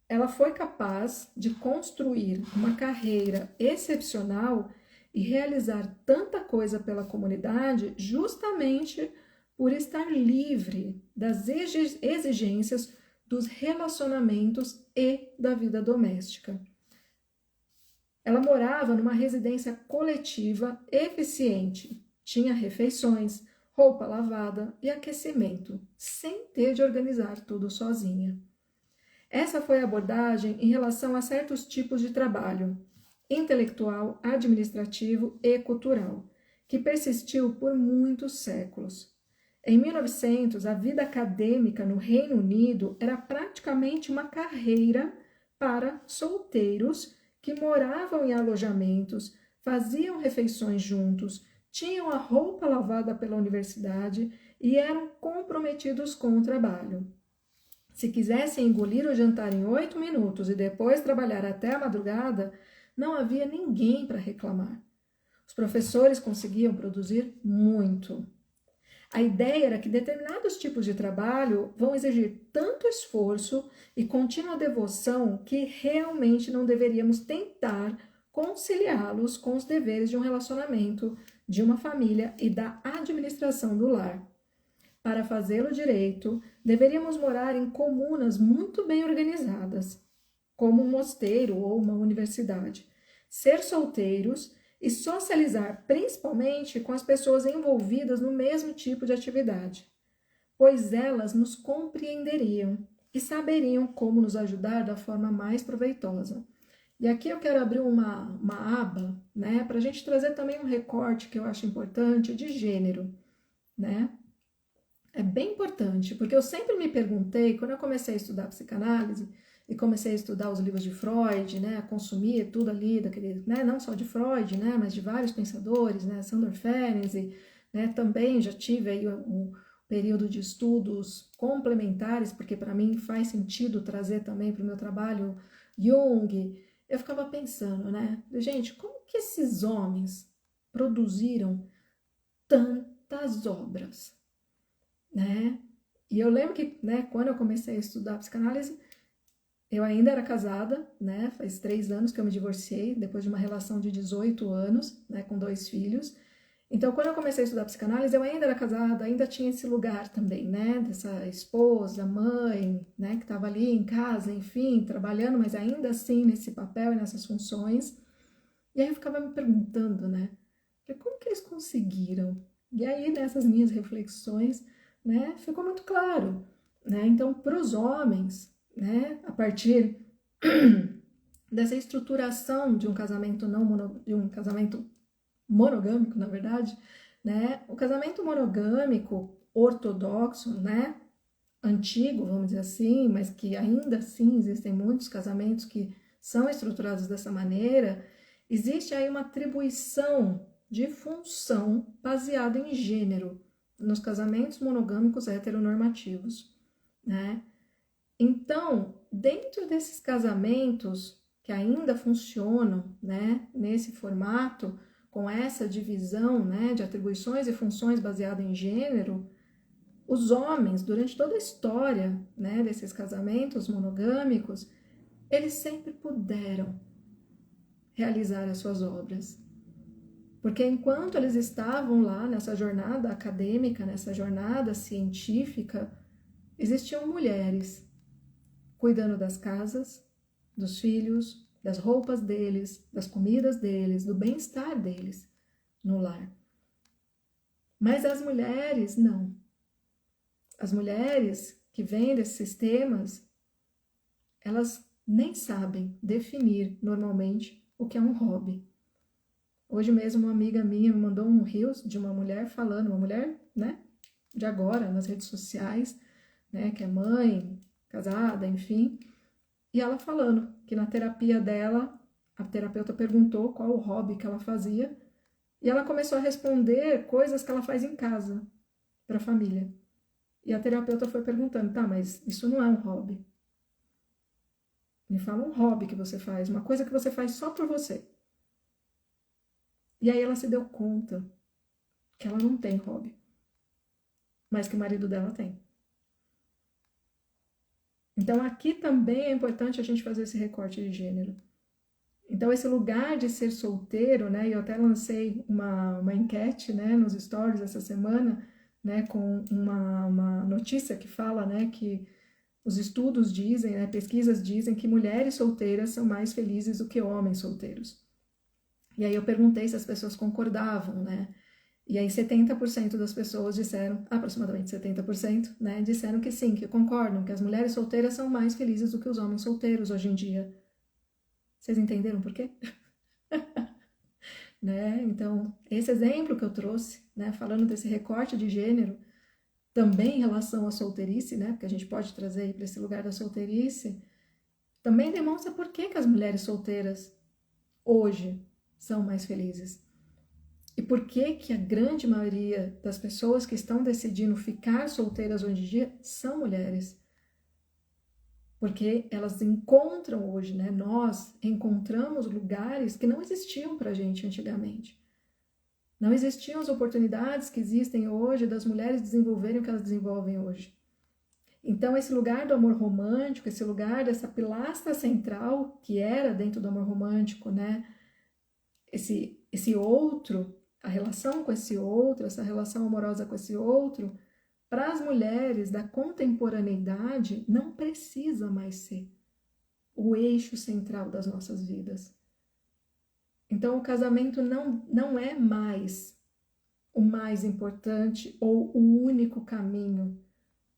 A: ela foi capaz de construir uma carreira excepcional e realizar tanta coisa pela comunidade justamente por estar livre das exigências dos relacionamentos e da vida doméstica. Ela morava numa residência coletiva eficiente, tinha refeições, roupa lavada e aquecimento, sem ter de organizar tudo sozinha. Essa foi a abordagem em relação a certos tipos de trabalho, intelectual, administrativo e cultural, que persistiu por muitos séculos. Em 1900, a vida acadêmica no Reino Unido era praticamente uma carreira para solteiros que moravam em alojamentos, faziam refeições juntos, tinham a roupa lavada pela universidade e eram comprometidos com o trabalho. Se quisessem engolir o jantar em 8 minutos e depois trabalhar até a madrugada, não havia ninguém para reclamar. Os professores conseguiam produzir muito. A ideia era que determinados tipos de trabalho vão exigir tanto esforço e contínua devoção que realmente não deveríamos tentar conciliá-los com os deveres de um relacionamento, de uma família e da administração do lar. Para fazê-lo direito, deveríamos morar em comunas muito bem organizadas, como um mosteiro ou uma universidade, ser solteiros e socializar principalmente com as pessoas envolvidas no mesmo tipo de atividade, pois elas nos compreenderiam e saberiam como nos ajudar da forma mais proveitosa. E aqui eu quero abrir uma aba, né, para a gente trazer também um recorte que eu acho importante de gênero, né? É bem importante, porque eu sempre me perguntei, quando eu comecei a estudar psicanálise, e comecei a estudar os livros de Freud, né, a consumir tudo ali, daquele, né, não só de Freud, né, mas de vários pensadores, né, Sandor Ferenczi, né, também já tive aí um período de estudos complementares, porque para mim faz sentido trazer também para o meu trabalho Jung. Eu ficava pensando, né, gente, como que esses homens produziram tantas obras, né? E eu lembro que, né, quando eu comecei a estudar psicanálise, eu ainda era casada, né? Faz 3 anos que eu me divorciei, depois de uma relação de 18 anos, né, com 2 filhos. Então, quando eu comecei a estudar psicanálise, eu ainda era casada, ainda tinha esse lugar também, né? Dessa esposa, mãe, né? Que estava ali em casa, enfim, trabalhando, mas ainda assim nesse papel e nessas funções. E aí eu ficava me perguntando, né? Como que eles conseguiram? E aí, nessas minhas reflexões, né? Ficou muito claro, né? Então, para os homens, né? A partir dessa estruturação de um casamento de um casamento monogâmico, na verdade, né? O casamento monogâmico ortodoxo, né? Antigo, vamos dizer assim, mas que ainda assim existem muitos casamentos que são estruturados dessa maneira. Existe aí uma atribuição de função baseada em gênero nos casamentos monogâmicos heteronormativos, né? Então, dentro desses casamentos que ainda funcionam, né, nesse formato, com essa divisão, né, de atribuições e funções baseada em gênero, os homens, durante toda a história, né, desses casamentos monogâmicos, eles sempre puderam realizar as suas obras. Porque enquanto eles estavam lá nessa jornada acadêmica, nessa jornada científica, existiam mulheres cuidando das casas, dos filhos, das roupas deles, das comidas deles, do bem-estar deles no lar. Mas as mulheres, não. As mulheres que vêm desses sistemas, elas nem sabem definir normalmente o que é um hobby. Hoje mesmo uma amiga minha me mandou um reels de uma mulher falando, uma mulher, né, de agora, nas redes sociais, né, que é mãe, casada, enfim, e ela falando que na terapia dela, a terapeuta perguntou qual o hobby que ela fazia, e ela começou a responder coisas que ela faz em casa, para a família. E a terapeuta foi perguntando, tá, mas isso não é um hobby. Me fala um hobby que você faz, uma coisa que você faz só por você. E aí ela se deu conta que ela não tem hobby, mas que o marido dela tem. Então aqui também é importante a gente fazer esse recorte de gênero. Então esse lugar de ser solteiro, né, e eu até lancei uma enquete, né, nos stories essa semana, né, com uma notícia que fala, né, que os estudos dizem, né, pesquisas dizem que mulheres solteiras são mais felizes do que homens solteiros. E aí eu perguntei se as pessoas concordavam, né? E aí 70% das pessoas disseram, aproximadamente 70%, né, disseram que sim, que concordam, que as mulheres solteiras são mais felizes do que os homens solteiros hoje em dia. Vocês entenderam por quê? Né? Então, esse exemplo que eu trouxe, né, falando desse recorte de gênero, também em relação à solteirice, né, porque a gente pode trazer aí para esse lugar da solteirice, também demonstra por que as mulheres solteiras hoje são mais felizes. E por que a grande maioria das pessoas que estão decidindo ficar solteiras hoje em dia são mulheres. Porque elas encontram hoje, né? Nós encontramos lugares que não existiam pra gente antigamente. Não existiam as oportunidades que existem hoje das mulheres desenvolverem o que elas desenvolvem hoje. Então, esse lugar do amor romântico, esse lugar dessa pilastra central que era dentro do amor romântico, né? Esse outro, a relação com esse outro, essa relação amorosa com esse outro, para as mulheres da contemporaneidade, não precisa mais ser o eixo central das nossas vidas. Então, o casamento não é mais o mais importante ou o único caminho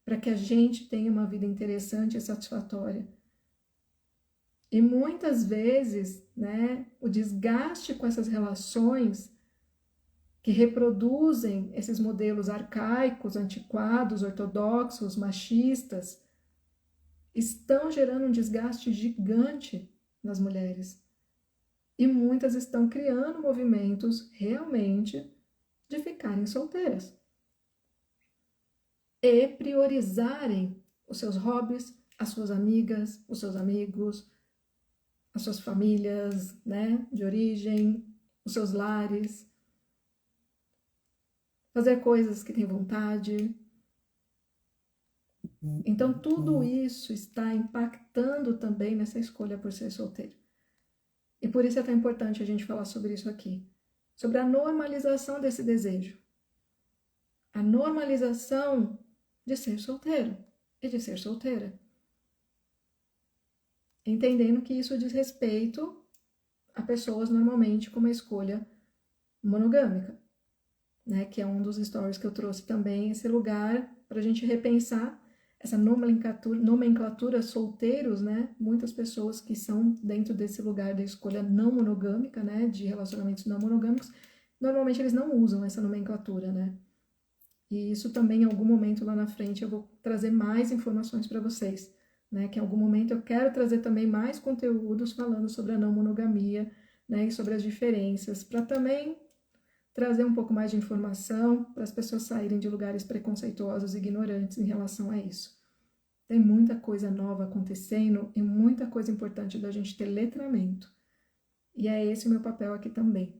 A: para que a gente tenha uma vida interessante e satisfatória. E muitas vezes, né, o desgaste com essas relações que reproduzem esses modelos arcaicos, antiquados, ortodoxos, machistas, estão gerando um desgaste gigante nas mulheres. E muitas estão criando movimentos realmente de ficarem solteiras. E priorizarem os seus hobbies, as suas amigas, os seus amigos, as suas famílias, né, de origem, os seus lares. Fazer coisas que têm vontade. Então, tudo isso está impactando também nessa escolha por ser solteiro. E por isso é tão importante a gente falar sobre isso aqui. Sobre a normalização desse desejo. A normalização de ser solteiro e de ser solteira. Entendendo que isso diz respeito a pessoas normalmente com uma escolha monogâmica, né? Que é um dos stories que eu trouxe também, esse lugar para a gente repensar essa nomenclatura solteiros, né? Muitas pessoas que são dentro desse lugar da escolha não monogâmica, né? De relacionamentos não monogâmicos, normalmente eles não usam essa nomenclatura, né? E isso também, em algum momento lá na frente, eu vou trazer mais informações para vocês, né? Que em algum momento eu quero trazer também mais conteúdos falando sobre a não monogamia, né? E sobre as diferenças, para também trazer um pouco mais de informação para as pessoas saírem de lugares preconceituosos e ignorantes em relação a isso. Tem muita coisa nova acontecendo e muita coisa importante da gente ter letramento. E é esse o meu papel aqui também,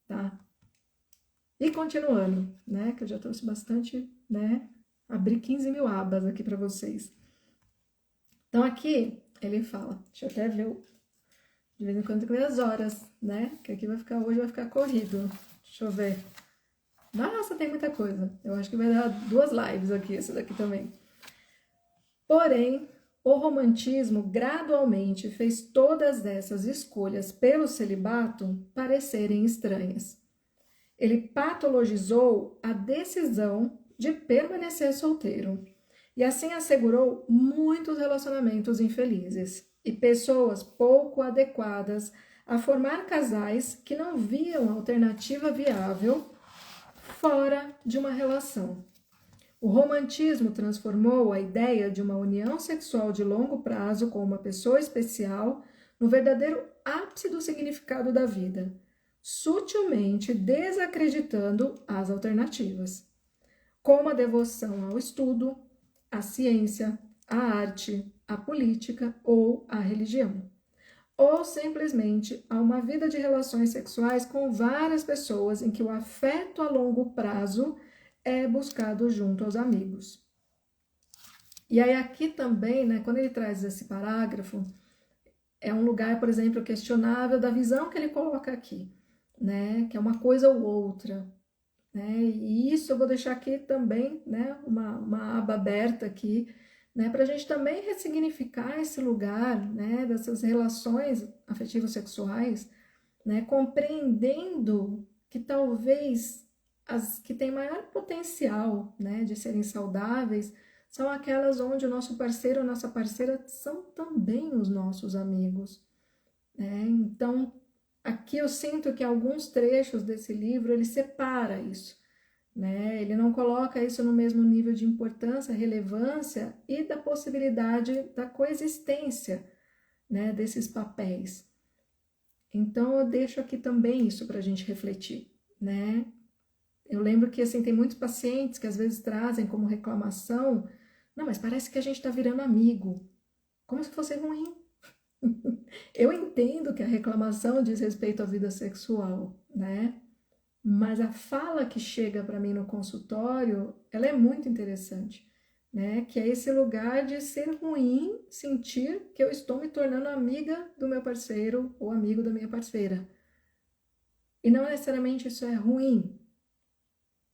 A: tá? E continuando, né, que eu já trouxe bastante, né, abri 15 mil abas aqui para vocês. Então aqui ele fala, deixa eu até ver, de vez em quando tem que ver as horas, né, que aqui hoje vai ficar corrido. Deixa eu ver. Nossa, tem muita coisa. Eu acho que vai dar 2 lives aqui, esse daqui também. Porém, o romantismo gradualmente fez todas essas escolhas pelo celibato parecerem estranhas. Ele patologizou a decisão de permanecer solteiro e assim assegurou muitos relacionamentos infelizes e pessoas pouco adequadas a formar casais que não viam alternativa viável fora de uma relação. O romantismo transformou a ideia de uma união sexual de longo prazo com uma pessoa especial no verdadeiro ápice do significado da vida, sutilmente desacreditando as alternativas, como a devoção ao estudo, à ciência, à arte, à política ou à religião, ou simplesmente a uma vida de relações sexuais com várias pessoas em que o afeto a longo prazo é buscado junto aos amigos. E aí aqui também, né, quando ele traz esse parágrafo, é um lugar, por exemplo, questionável da visão que ele coloca aqui, né, que é uma coisa ou outra, né, e isso eu vou deixar aqui também, né, uma aba aberta aqui, né, para a gente também ressignificar esse lugar, né, dessas relações afetivas sexuais, né, compreendendo que talvez as que têm maior potencial, né, de serem saudáveis são aquelas onde o nosso parceiro ou nossa parceira são também os nossos amigos, né? Então, aqui eu sinto que alguns trechos desse livro ele separa isso, né? Ele não coloca isso no mesmo nível de importância, relevância e da possibilidade da coexistência, né, desses papéis. Então eu deixo aqui também isso para a gente refletir, né? Eu lembro que assim tem muitos pacientes que às vezes trazem como reclamação, não, mas parece que a gente está virando amigo, como se fosse ruim. Eu entendo que a reclamação diz respeito à vida sexual, né? Mas a fala que chega para mim no consultório, ela é muito interessante, né? Que é esse lugar de ser ruim sentir que eu estou me tornando amiga do meu parceiro ou amigo da minha parceira. E não necessariamente isso é ruim,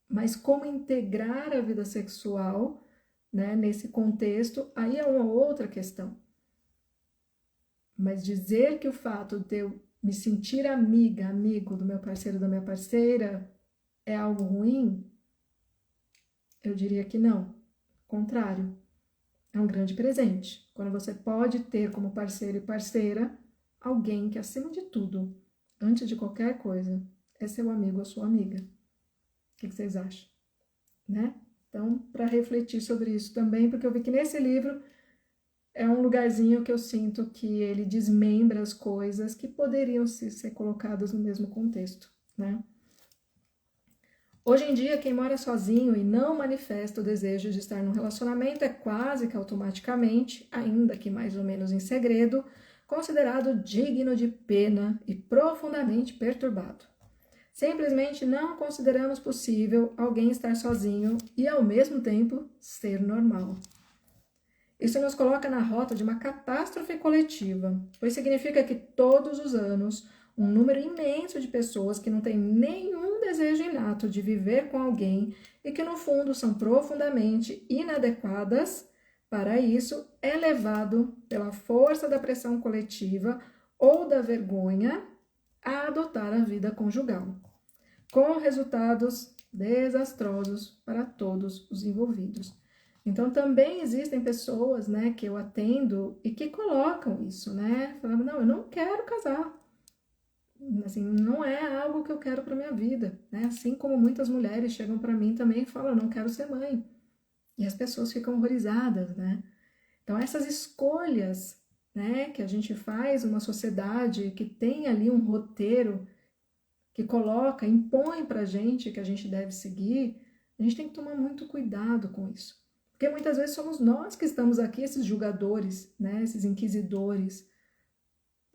A: mas como integrar a vida sexual, né, nesse contexto, aí é uma outra questão. Mas dizer que o fato de eu me sentir amiga, amigo do meu parceiro, da minha parceira, é algo ruim? Eu diria que não. Contrário, é um grande presente. Quando você pode ter como parceiro e parceira alguém que, acima de tudo, antes de qualquer coisa, é seu amigo ou sua amiga. O que vocês acham? Né? Então, para refletir sobre isso também, porque eu vi que nesse livro é um lugarzinho que eu sinto que ele desmembra as coisas que poderiam ser colocadas no mesmo contexto, né? Hoje em dia, quem mora sozinho e não manifesta o desejo de estar num relacionamento é quase que automaticamente, ainda que mais ou menos em segredo, considerado digno de pena e profundamente perturbado. Simplesmente não consideramos possível alguém estar sozinho e, ao mesmo tempo, ser normal. Isso nos coloca na rota de uma catástrofe coletiva, pois significa que todos os anos um número imenso de pessoas que não têm nenhum desejo inato de viver com alguém e que no fundo são profundamente inadequadas para isso é levado pela força da pressão coletiva ou da vergonha a adotar a vida conjugal, com resultados desastrosos para todos os envolvidos. Então, também existem pessoas, né, que eu atendo e que colocam isso, né? Falando, não, eu não quero casar. Assim, não é algo que eu quero para minha vida, né? Assim como muitas mulheres chegam para mim também e falam, eu não quero ser mãe. E as pessoas ficam horrorizadas, né? Então, essas escolhas, né, que a gente faz, uma sociedade que tem ali um roteiro que coloca, impõe pra gente que a gente deve seguir, a gente tem que tomar muito cuidado com isso. Porque muitas vezes somos nós que estamos aqui, esses julgadores, né, esses inquisidores,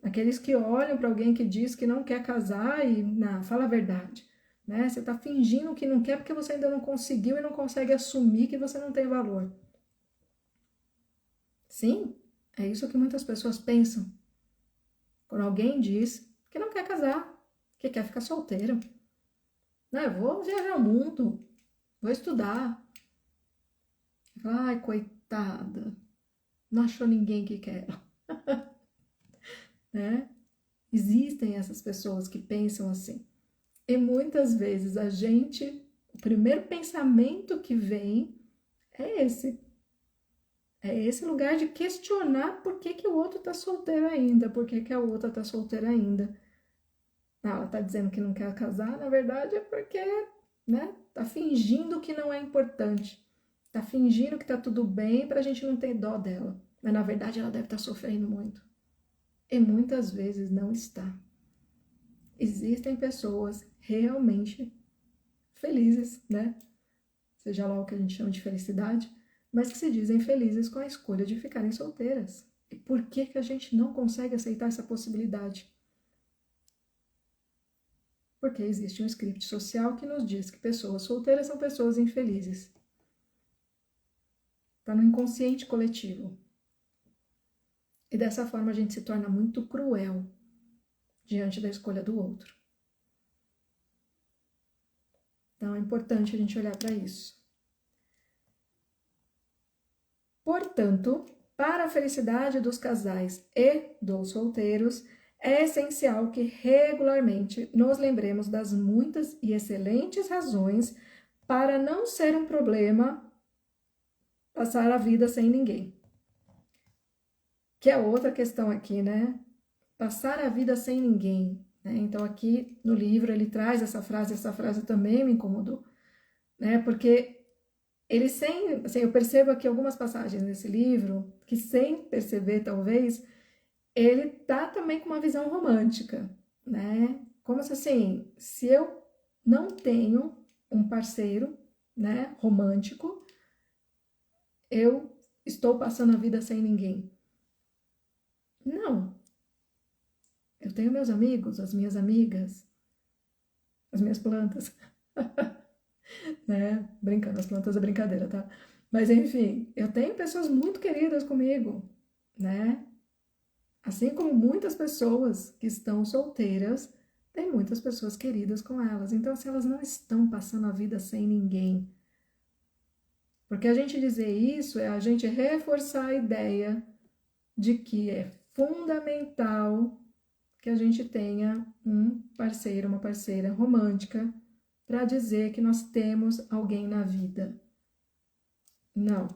A: aqueles que olham para alguém que diz que não quer casar e não, fala a verdade. Né? Você está fingindo que não quer porque você ainda não conseguiu e não consegue assumir que você não tem valor. Sim, é isso que muitas pessoas pensam. Quando alguém diz que não quer casar, que quer ficar solteiro. Não, eu vou viajar o mundo, vou estudar. Ai, coitada, não achou ninguém que quer. Né? Existem essas pessoas que pensam assim. E muitas vezes o primeiro pensamento que vem é esse. É esse lugar de questionar por que, que o outro tá solteiro ainda, por que, que a outra tá solteira ainda. Ela tá dizendo que não quer casar, na verdade é porque, né, tá fingindo que não é importante. Tá fingindo que tá tudo bem pra gente não ter dó dela. Mas na verdade ela deve estar sofrendo muito. E muitas vezes não está. Existem pessoas realmente felizes, né? Seja lá o que a gente chama de felicidade, mas que se dizem felizes com a escolha de ficarem solteiras. E por que que a gente não consegue aceitar essa possibilidade? Porque existe um script social que nos diz que pessoas solteiras são pessoas infelizes. Está no inconsciente coletivo. E dessa forma a gente se torna muito cruel diante da escolha do outro. Então é importante a gente olhar para isso. Portanto, para a felicidade dos casais e dos solteiros, é essencial que regularmente nos lembremos das muitas e excelentes razões para não ser um problema passar a vida sem ninguém. Que é outra questão aqui, né? Passar a vida sem ninguém. Né? Então, aqui no livro ele traz essa frase também me incomodou, né? Porque ele assim, eu percebo aqui algumas passagens nesse livro que sem perceber talvez, ele tá também com uma visão romântica, né? Como se assim, se eu não tenho um parceiro, né, romântico, eu estou passando a vida sem ninguém. Não. Eu tenho meus amigos, as minhas amigas, as minhas plantas, né? Brincando, as plantas é brincadeira, tá? Mas enfim, eu tenho pessoas muito queridas comigo, né? Assim como muitas pessoas que estão solteiras, tem muitas pessoas queridas com elas. Então, assim, elas não estão passando a vida sem ninguém. Porque a gente dizer isso é a gente reforçar a ideia de que é fundamental que a gente tenha um parceiro, uma parceira romântica para dizer que nós temos alguém na vida. Não.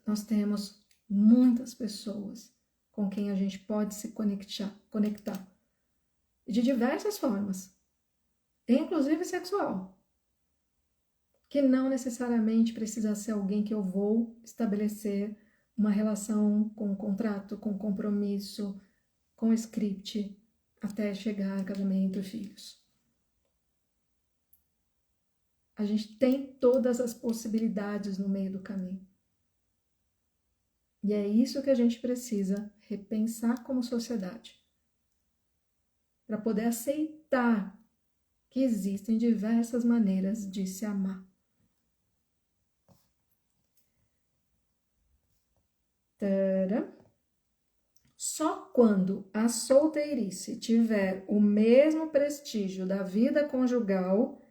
A: Nós temos muitas pessoas com quem a gente pode se conectar. De diversas formas, inclusive sexual. Que não necessariamente precisa ser alguém que eu vou estabelecer uma relação com contrato, com compromisso, com script, até chegar a casamento e filhos. A gente tem todas as possibilidades no meio do caminho. E é isso que a gente precisa repensar como sociedade. Para poder aceitar que existem diversas maneiras de se amar. Tadã. Só quando a solteirice tiver o mesmo prestígio da vida conjugal,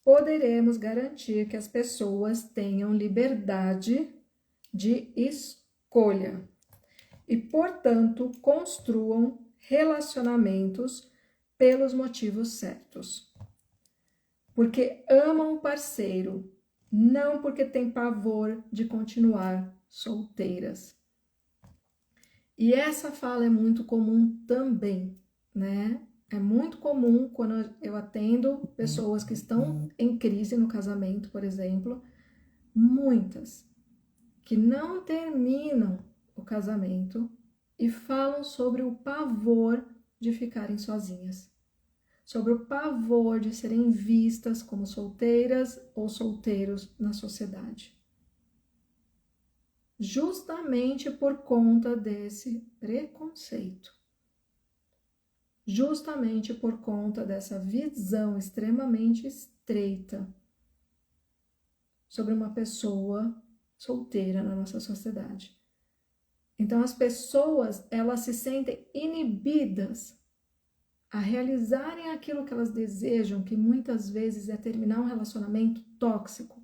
A: poderemos garantir que as pessoas tenham liberdade de escolha e, portanto, construam relacionamentos pelos motivos certos. Porque amam o parceiro, não porque têm pavor de continuar solteiras. E essa fala é muito comum também, né? É muito comum quando eu atendo pessoas que estão em crise no casamento, por exemplo, muitas que não terminam o casamento e falam sobre o pavor de ficarem sozinhas, sobre o pavor de serem vistas como solteiras ou solteiros na sociedade. Justamente por conta desse preconceito. Justamente por conta dessa visão extremamente estreita sobre uma pessoa solteira na nossa sociedade. Então, as pessoas, elas se sentem inibidas a realizarem aquilo que elas desejam, que muitas vezes é terminar um relacionamento tóxico,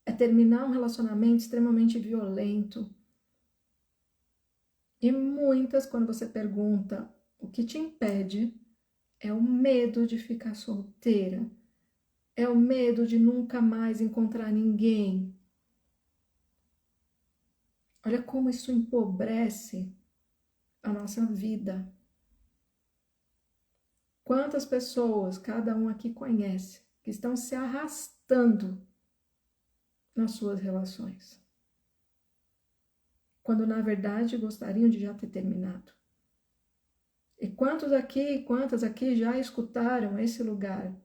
A: é terminar um relacionamento extremamente violento. E muitas, quando você pergunta o que te impede, é o medo de ficar solteira, é o medo de nunca mais encontrar ninguém. Olha como isso empobrece a nossa vida. Quantas pessoas cada um aqui conhece que estão se arrastando nas suas relações, quando na verdade gostariam de já ter terminado. E quantas aqui já escutaram esse lugar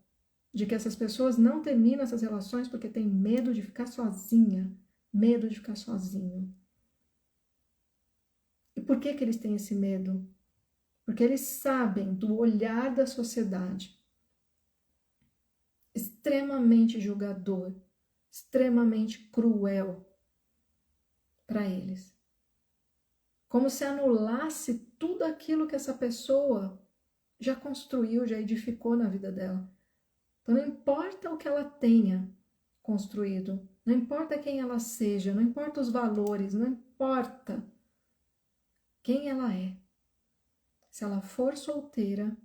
A: de que essas pessoas não terminam essas relações porque têm medo de ficar sozinha, medo de ficar sozinho. E por que eles têm esse medo? Porque eles sabem do olhar da sociedade, extremamente julgador, extremamente cruel para eles. Como se anulasse tudo aquilo que essa pessoa já construiu, já edificou na vida dela. Então não importa o que ela tenha construído, não importa quem ela seja, não importa os valores, não importa quem ela é. Se ela for solteira,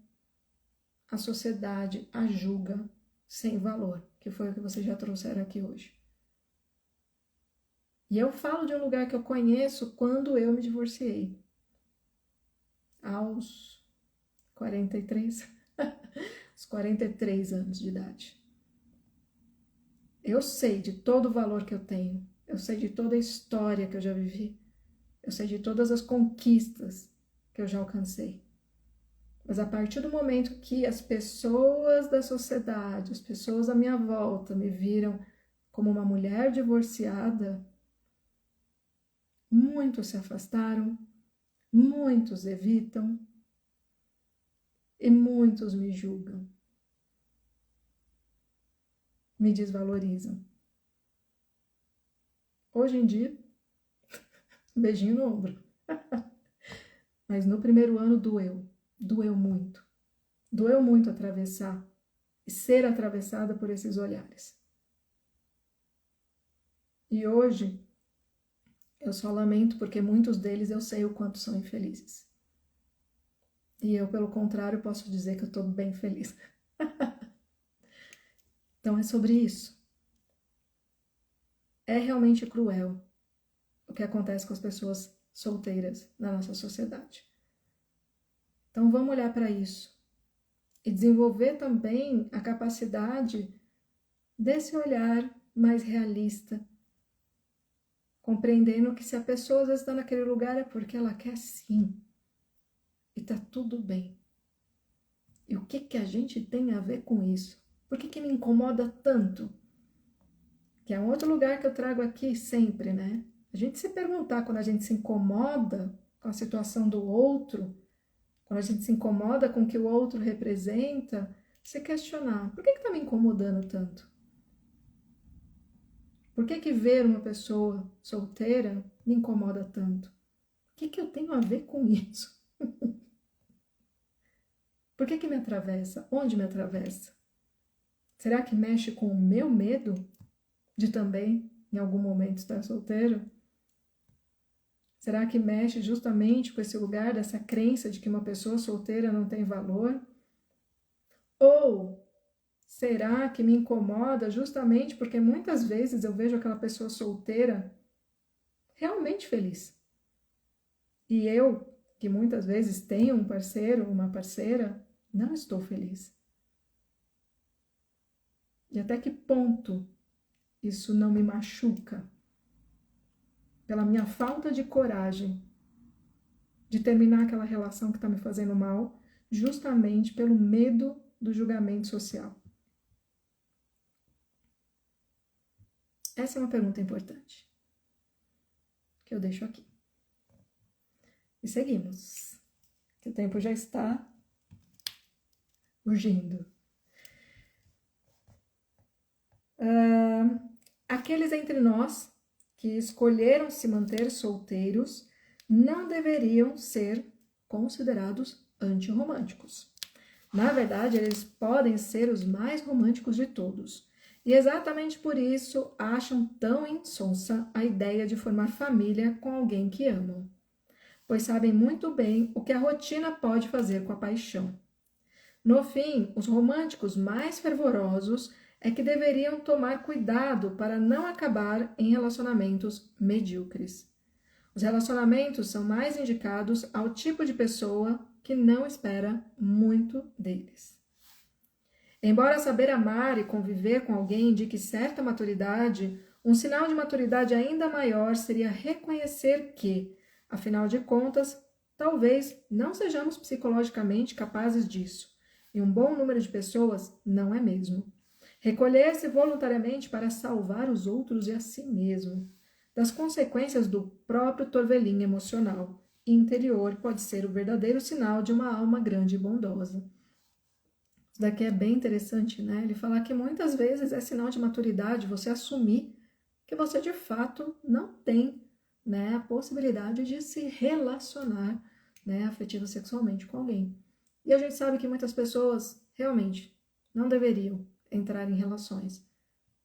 A: a sociedade a julga sem valor, que foi o que vocês já trouxeram aqui hoje. E eu falo de um lugar que eu conheço quando eu me divorciei. Aos 43, os 43 anos de idade. Eu sei de todo o valor que eu tenho, eu sei de toda a história que eu já vivi, eu sei de todas as conquistas que eu já alcancei. Mas a partir do momento que as pessoas da sociedade, as pessoas à minha volta me viram como uma mulher divorciada, muitos se afastaram, muitos evitam e muitos me julgam, me desvalorizam. Hoje em dia, beijinho no ombro. Mas no primeiro ano doeu muito. Doeu muito atravessar e ser atravessada por esses olhares. E hoje, eu só lamento porque muitos deles eu sei o quanto são infelizes. E eu, pelo contrário, posso dizer que eu estou bem feliz. Então é sobre isso. É realmente cruel o que acontece com as pessoas solteiras na nossa sociedade. Então vamos olhar para isso e desenvolver também a capacidade desse olhar mais realista, compreendendo que se a pessoa às vezes está naquele lugar é porque ela quer sim. E tá tudo bem. E o que que a gente tem a ver com isso? Por que que me incomoda tanto? Que é um outro lugar que eu trago aqui sempre, né? A gente se perguntar quando a gente se incomoda com a situação do outro, quando a gente se incomoda com o que o outro representa, se questionar, por que que tá me incomodando tanto? Por que que ver uma pessoa solteira me incomoda tanto? O que que eu tenho a ver com isso? Por que que me atravessa? Onde me atravessa? Será que mexe com o meu medo de também, em algum momento, estar solteiro? Será que mexe justamente com esse lugar dessa crença de que uma pessoa solteira não tem valor? Ou será que me incomoda justamente porque muitas vezes eu vejo aquela pessoa solteira realmente feliz? E eu, que muitas vezes tenho um parceiro, uma parceira, não estou feliz. E até que ponto isso não me machuca? Pela minha falta de coragem de terminar aquela relação que está me fazendo mal, justamente pelo medo do julgamento social. Essa é uma pergunta importante, que eu deixo aqui. E seguimos, que o tempo já está urgindo. Aqueles entre nós que escolheram se manter solteiros não deveriam ser considerados antirromânticos. Na verdade, eles podem ser os mais românticos de todos. E exatamente por isso acham tão insonsa a ideia de formar família com alguém que amam, pois sabem muito bem o que a rotina pode fazer com a paixão. No fim, os românticos mais fervorosos é que deveriam tomar cuidado para não acabar em relacionamentos medíocres. Os relacionamentos são mais indicados ao tipo de pessoa que não espera muito deles. Embora saber amar e conviver com alguém indique certa maturidade, um sinal de maturidade ainda maior seria reconhecer que, afinal de contas, talvez não sejamos psicologicamente capazes disso, e um bom número de pessoas não é mesmo. Recolher-se voluntariamente para salvar os outros e a si mesmo das consequências do próprio torvelinho emocional interior pode ser o verdadeiro sinal de uma alma grande e bondosa. Isso daqui é bem interessante, né? Ele fala que muitas vezes é sinal de maturidade você assumir que você de fato não tem, né, a possibilidade de se relacionar, né, afetivo sexualmente com alguém. E a gente sabe que muitas pessoas realmente não deveriam entrar em relações,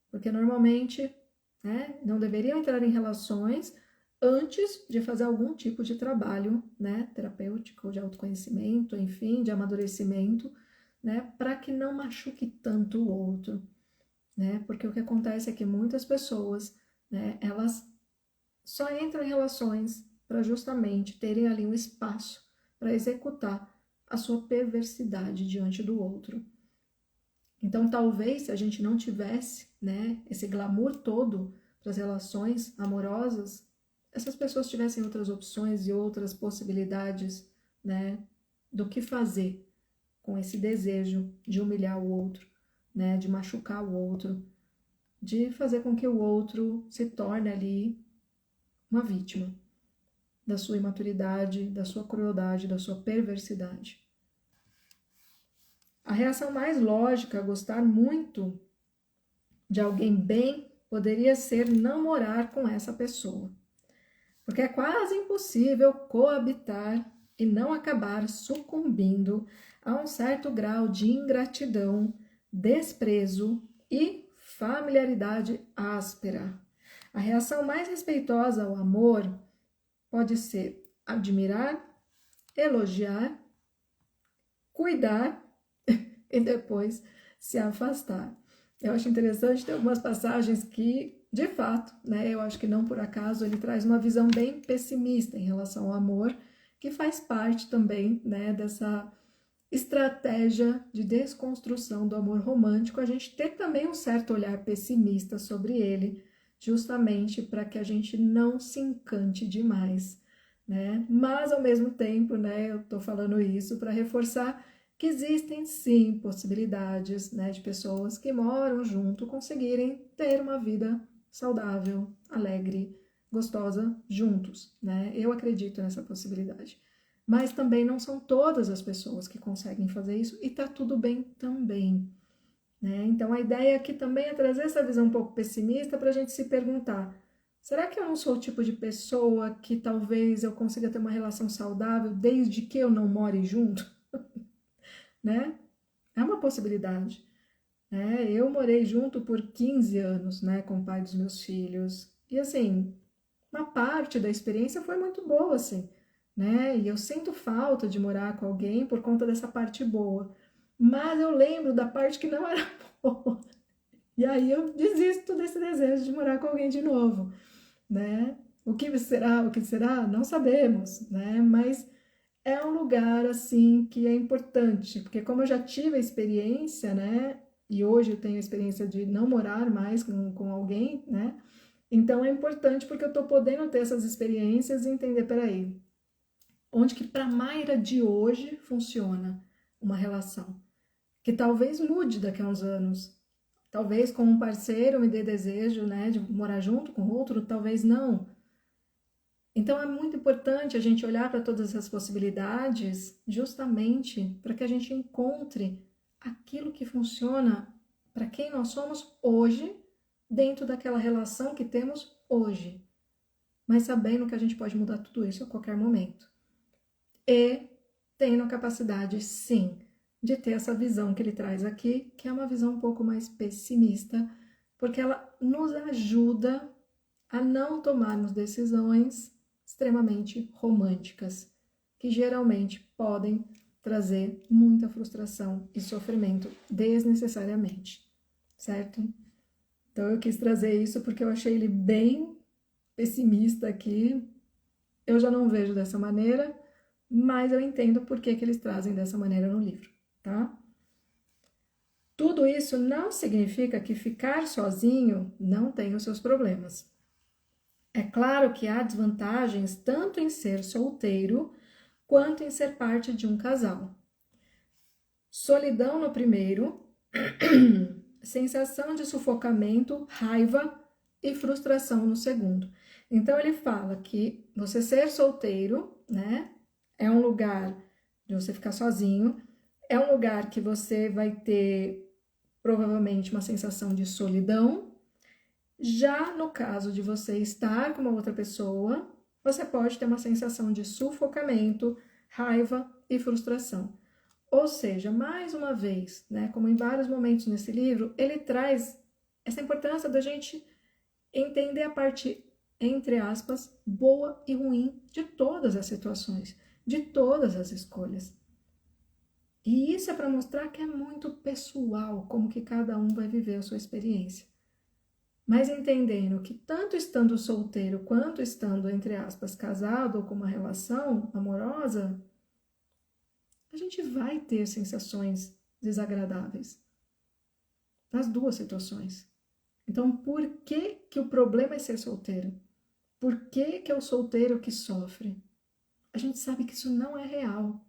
A: porque normalmente, né, não deveriam entrar em relações antes de fazer algum tipo de trabalho, né, terapêutico, de autoconhecimento, enfim, de amadurecimento, né, para que não machuque tanto o outro, né, porque o que acontece é que muitas pessoas, né, elas só entram em relações para justamente terem ali um espaço para executar a sua perversidade diante do outro. Então, talvez se a gente não tivesse, né, esse glamour todo para as relações amorosas, essas pessoas tivessem outras opções e outras possibilidades, né, do que fazer com esse desejo de humilhar o outro, né, de machucar o outro, de fazer com que o outro se torne ali uma vítima da sua imaturidade, da sua crueldade, da sua perversidade. A reação mais lógica a gostar muito de alguém bem poderia ser não morar com essa pessoa, porque é quase impossível coabitar e não acabar sucumbindo a um certo grau de ingratidão, desprezo e familiaridade áspera. A reação mais respeitosa ao amor pode ser admirar, elogiar, cuidar e depois se afastar. Eu acho interessante ter algumas passagens que, de fato, né, eu acho que não por acaso, ele traz uma visão bem pessimista em relação ao amor, que faz parte também, né, dessa estratégia de desconstrução do amor romântico, a gente ter também um certo olhar pessimista sobre ele, justamente para que a gente não se encante demais, né? Mas, ao mesmo tempo, né, eu tô falando isso para reforçar que existem, sim, possibilidades, né, de pessoas que moram junto conseguirem ter uma vida saudável, alegre, gostosa juntos, né? Eu acredito nessa possibilidade. Mas também não são todas as pessoas que conseguem fazer isso e tá tudo bem também, né? Então a ideia aqui também é trazer essa visão um pouco pessimista para a gente se perguntar: será que eu não sou o tipo de pessoa que talvez eu consiga ter uma relação saudável desde que eu não more junto, né? É uma possibilidade. Eu morei junto por 15 anos, né, com o pai dos meus filhos. E assim, uma parte da experiência foi muito boa, assim, né? E eu sinto falta de morar com alguém por conta dessa parte boa. Mas eu lembro da parte que não era boa. E aí eu desisto desse desejo de morar com alguém de novo, né? O que será, o que será? Não sabemos, né? Mas é um lugar assim que é importante, porque como eu já tive a experiência, né? E hoje eu tenho a experiência de não morar mais com alguém, né? Então é importante porque eu tô podendo ter essas experiências e entender, peraí, onde que para a Mayra de hoje funciona uma relação? Que talvez mude daqui a uns anos. Talvez com um parceiro me dê desejo, né, de morar junto com outro, talvez não. Então é muito importante a gente olhar para todas essas possibilidades justamente para que a gente encontre aquilo que funciona para quem nós somos hoje, dentro daquela relação que temos hoje, mas sabendo que a gente pode mudar tudo isso a qualquer momento. E tendo a capacidade, sim, de ter essa visão que ele traz aqui, que é uma visão um pouco mais pessimista, porque ela nos ajuda a não tomarmos decisões extremamente românticas, que geralmente podem trazer muita frustração e sofrimento desnecessariamente, certo? Então eu quis trazer isso porque eu achei ele bem pessimista aqui. Eu já não vejo dessa maneira, mas eu entendo por que eles trazem dessa maneira no livro, tá? Tudo isso não significa que ficar sozinho não tem os seus problemas. É claro que há desvantagens tanto em ser solteiro quanto em ser parte de um casal. Solidão no primeiro, sensação de sufocamento, raiva e frustração no segundo. Então ele fala que você ser solteiro, né, é um lugar de você ficar sozinho, é um lugar que você vai ter provavelmente uma sensação de solidão. Já no caso de você estar com uma outra pessoa, você pode ter uma sensação de sufocamento, raiva e frustração. Ou seja, mais uma vez, né, como em vários momentos nesse livro, ele traz essa importância da gente entender a parte, entre aspas, boa e ruim de todas as situações, de todas as escolhas. E isso é para mostrar que é muito pessoal como que cada um vai viver a sua experiência. Mas entendendo que tanto estando solteiro quanto estando, entre aspas, casado ou com uma relação amorosa, a gente vai ter sensações desagradáveis nas duas situações. Então, por que que o problema é ser solteiro? Por que que é o solteiro que sofre? A gente sabe que isso não é real.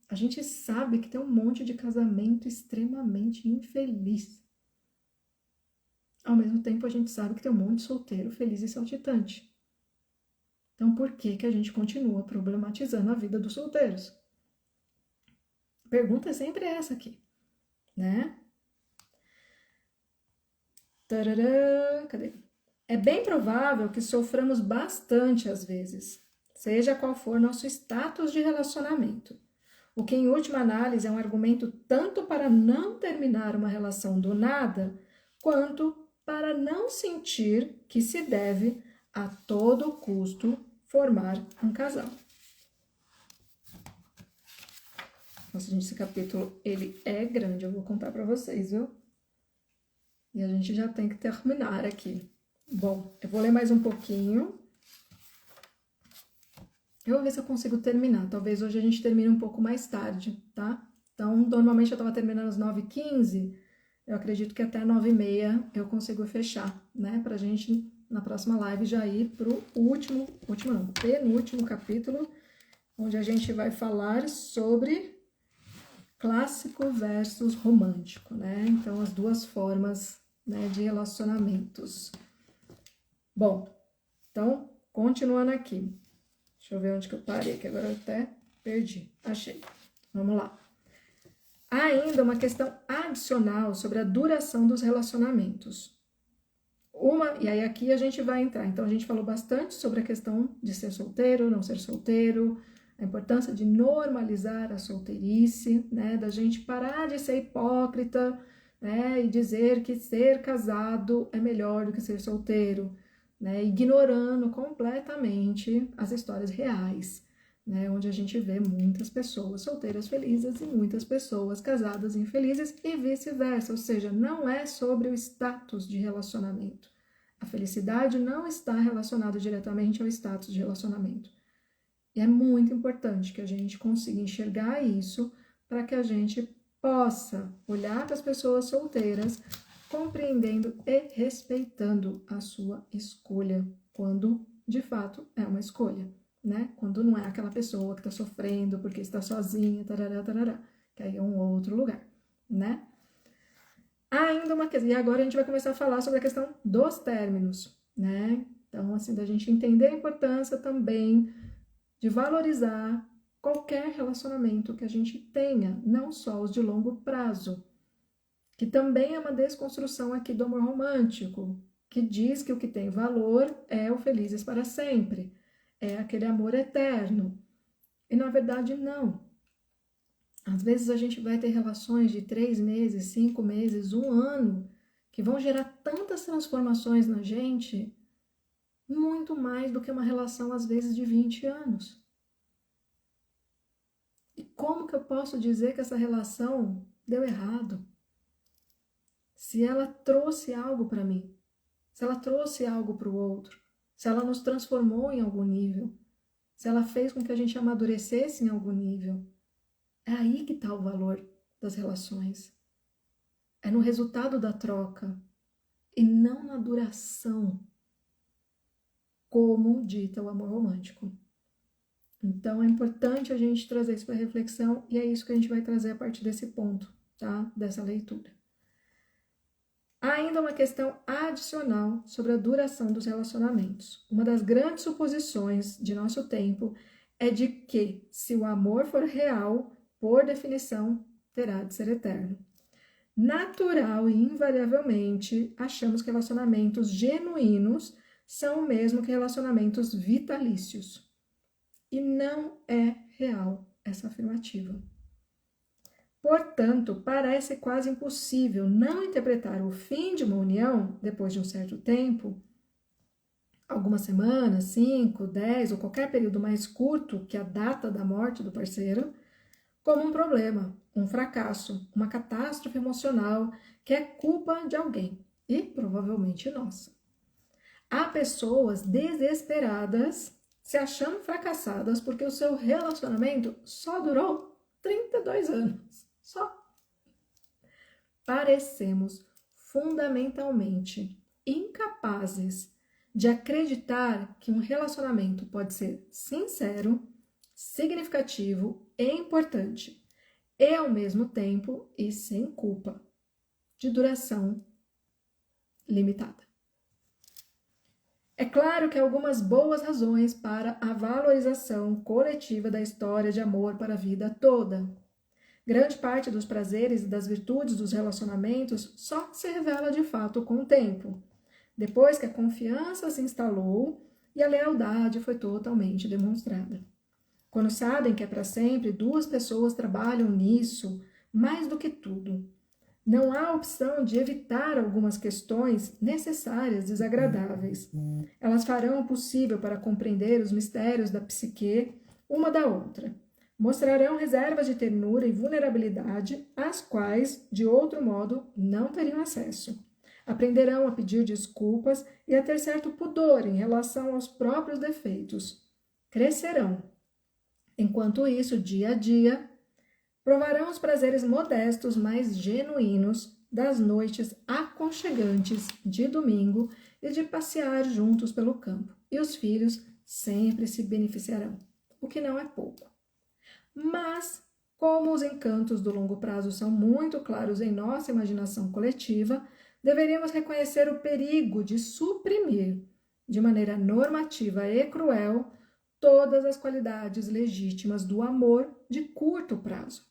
A: A gente sabe que tem um monte de casamento extremamente infeliz. Ao mesmo tempo, a gente sabe que tem um monte de solteiro feliz e saltitante. Então, por que que a gente continua problematizando a vida dos solteiros? A pergunta é sempre essa aqui, né? Tarará, cadê? É bem provável que soframos bastante às vezes, seja qual for nosso status de relacionamento. O que, em última análise, é um argumento tanto para não terminar uma relação do nada, quanto para não sentir que se deve, a todo custo, formar um casal. Nossa, gente, esse capítulo, ele é grande, eu vou contar para vocês, viu? E a gente já tem que terminar aqui. Bom, eu vou ler mais um pouquinho. Eu vou ver se eu consigo terminar. Talvez hoje a gente termine um pouco mais tarde, tá? Então, normalmente eu tava terminando às 9h15. eu acredito que até 9h30 eu consigo fechar, né? Pra gente, na próxima live, já ir pro penúltimo capítulo, onde a gente vai falar sobre clássico versus romântico, né? Então, as duas formas, né, de relacionamentos. Bom, então, continuando aqui. Deixa eu ver onde que eu parei, que agora eu até perdi. Achei. Vamos lá. Há ainda uma questão adicional sobre a duração dos relacionamentos. E aí aqui a gente vai entrar. Então, a gente falou bastante sobre a questão de ser solteiro, não ser solteiro, a importância de normalizar a solteirice, né? Da gente parar de ser hipócrita, né? E dizer que ser casado é melhor do que ser solteiro, né? Ignorando completamente as histórias reais, né? Onde a gente vê muitas pessoas solteiras felizes e muitas pessoas casadas infelizes e vice-versa. Ou seja, não é sobre o status de relacionamento. A felicidade não está relacionada diretamente ao status de relacionamento. E é muito importante que a gente consiga enxergar isso para que a gente possa olhar para as pessoas solteiras, compreendendo e respeitando a sua escolha, quando de fato é uma escolha, né? Quando não é aquela pessoa que está sofrendo porque está sozinha, tarará, tarará, que aí é um outro lugar, né? Há ainda uma questão, e agora a gente vai começar a falar sobre a questão dos términos, né? Então, assim, da gente entender a importância também de valorizar qualquer relacionamento que a gente tenha, não só os de longo prazo, que também é uma desconstrução aqui do amor romântico, que diz que o que tem valor é o felizes para sempre, é aquele amor eterno. E na verdade, não. Às vezes a gente vai ter relações de 3 meses, 5 meses, 1 ano, que vão gerar tantas transformações na gente, muito mais do que uma relação, às vezes, de 20 anos. E como que eu posso dizer que essa relação deu errado? Se ela trouxe algo para mim, se ela trouxe algo para o outro, se ela nos transformou em algum nível, se ela fez com que a gente amadurecesse em algum nível. É aí que está o valor das relações. É no resultado da troca e não na duração, como dita o amor romântico. Então é importante a gente trazer isso para reflexão e é isso que a gente vai trazer a partir desse ponto, tá? Dessa leitura. Há ainda uma questão adicional sobre a duração dos relacionamentos. Uma das grandes suposições de nosso tempo é de que, se o amor for real, por definição, terá de ser eterno. Natural e invariavelmente, achamos que relacionamentos genuínos são o mesmo que relacionamentos vitalícios. E não é real essa afirmativa. Portanto, parece quase impossível não interpretar o fim de uma união, depois de um certo tempo, algumas semanas, 5, 10 ou qualquer período mais curto que a data da morte do parceiro, como um problema, um fracasso, uma catástrofe emocional que é culpa de alguém e provavelmente nossa. Há pessoas desesperadas se achando fracassadas porque o seu relacionamento só durou 32 anos. Só. Parecemos fundamentalmente incapazes de acreditar que um relacionamento pode ser sincero, significativo e importante, e ao mesmo tempo e sem culpa, de duração limitada. É claro que há algumas boas razões para a valorização coletiva da história de amor para a vida toda. Grande parte dos prazeres e das virtudes dos relacionamentos só se revela de fato com o tempo, depois que a confiança se instalou e a lealdade foi totalmente demonstrada. Quando sabem que é para sempre, duas pessoas trabalham nisso mais do que tudo. Não há opção de evitar algumas questões necessárias desagradáveis. Elas farão o possível para compreender os mistérios da psique uma da outra. Mostrarão reservas de ternura e vulnerabilidade, às quais, de outro modo, não teriam acesso. Aprenderão a pedir desculpas e a ter certo pudor em relação aos próprios defeitos. Crescerão. Enquanto isso, dia a dia, provarão os prazeres modestos mais genuínos das noites aconchegantes de domingo e de passear juntos pelo campo. E os filhos sempre se beneficiarão, o que não é pouco. Mas, como os encantos do longo prazo são muito claros em nossa imaginação coletiva, deveríamos reconhecer o perigo de suprimir, de maneira normativa e cruel, todas as qualidades legítimas do amor de curto prazo.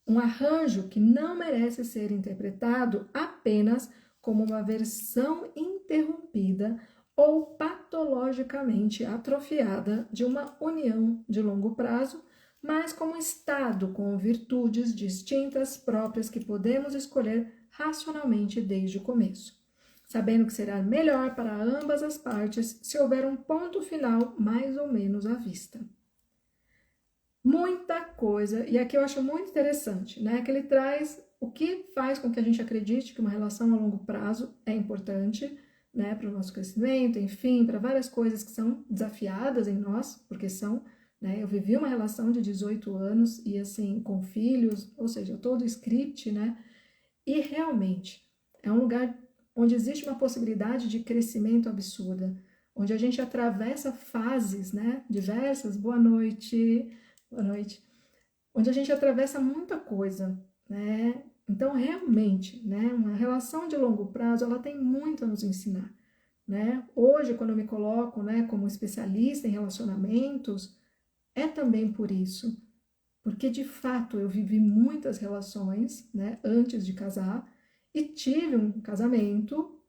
A: Um arranjo que não merece ser interpretado apenas como uma versão interrompida ou patologicamente atrofiada de uma união de longo prazo, mas como um estado com virtudes distintas próprias que podemos escolher racionalmente desde o começo, sabendo que será melhor para ambas as partes se houver um ponto final mais ou menos à vista. Muita coisa, e aqui eu acho muito interessante, né, que ele traz o que faz com que a gente acredite que uma relação a longo prazo é importante, né, para o nosso crescimento, enfim, para várias coisas que são desafiadas em nós, porque são, né, eu vivi uma relação de 18 anos e assim, com filhos, ou seja, todo o script, né, e realmente é um lugar onde existe uma possibilidade de crescimento absurda, onde a gente atravessa fases, né, diversas, boa noite, onde a gente atravessa muita coisa, né? Então, realmente, né, uma relação de longo prazo, ela tem muito a nos ensinar, né? Hoje, quando eu me coloco, né, como especialista em relacionamentos, é também por isso, porque de fato eu vivi muitas relações, né, antes de casar e tive um casamento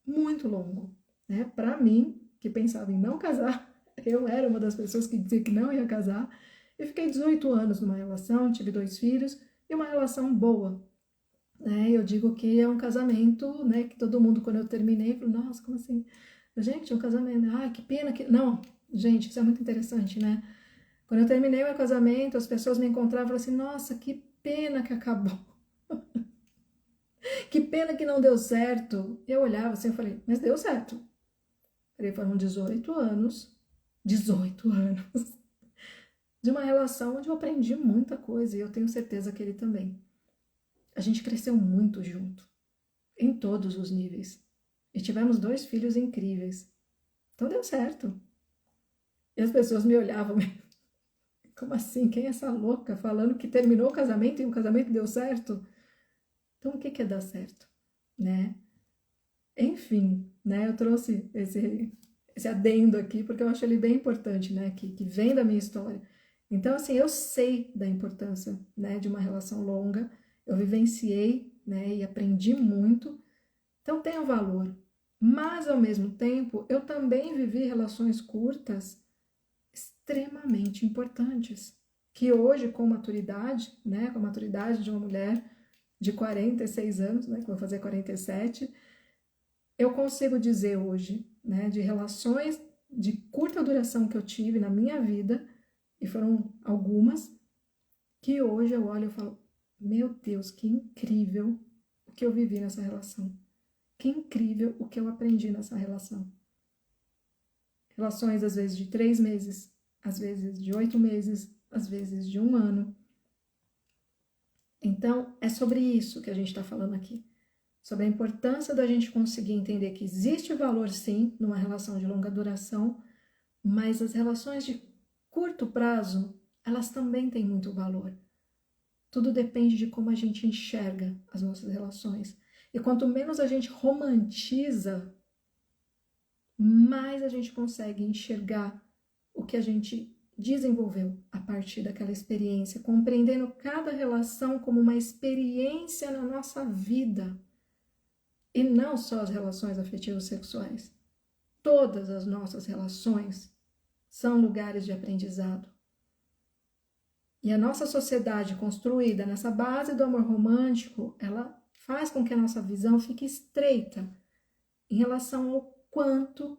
A: muito longo, né? Para mim, que pensava em não casar, eu era uma das pessoas que dizia que não ia casar. Eu fiquei 18 anos numa relação, tive 2 filhos e uma relação boa, né? Eu digo que é um casamento, né, que todo mundo, quando eu terminei, falou, nossa, como assim? Gente, é um casamento, ai, que pena que... Não, gente, isso é muito interessante, né? Quando eu terminei o meu casamento, as pessoas me encontravam e falaram assim, nossa, que pena que acabou. Que pena que não deu certo. Eu olhava assim, eu falei, mas deu certo. Foram 18 anos, 18 anos, de uma relação onde eu aprendi muita coisa e eu tenho certeza que ele também. A gente cresceu muito junto, em todos os níveis. E tivemos 2 filhos incríveis. Então deu certo. E as pessoas me olhavam, como assim? Quem é essa louca falando que terminou o casamento e o casamento deu certo? Então o que é dar certo, né? Enfim, né? Eu trouxe esse adendo aqui porque eu acho ele bem importante, né? Que vem da minha história. Então, assim, eu sei da importância, né, de uma relação longa, eu vivenciei, né, e aprendi muito, então tem um valor. Mas, ao mesmo tempo, eu também vivi relações curtas extremamente importantes, que hoje, com maturidade, né, com a maturidade de uma mulher de 46 anos, né, que vou fazer 47, eu consigo dizer hoje, né, de relações de curta duração que eu tive na minha vida, e foram algumas, que hoje eu olho e falo, meu Deus, que incrível o que eu vivi nessa relação. Que incrível o que eu aprendi nessa relação. Relações, às vezes, de 3 meses, às vezes de 8 meses, às vezes de 1 ano. Então, é sobre isso que a gente está falando aqui. Sobre a importância da gente conseguir entender que existe valor, sim, numa relação de longa duração, mas as relações de curto prazo, elas também têm muito valor. Tudo depende de como a gente enxerga as nossas relações. E quanto menos a gente romantiza, mais a gente consegue enxergar o que a gente desenvolveu a partir daquela experiência, compreendendo cada relação como uma experiência na nossa vida. E não só as relações afetivas sexuais. Todas as nossas relações são lugares de aprendizado. E a nossa sociedade construída nessa base do amor romântico, ela faz com que a nossa visão fique estreita em relação ao quanto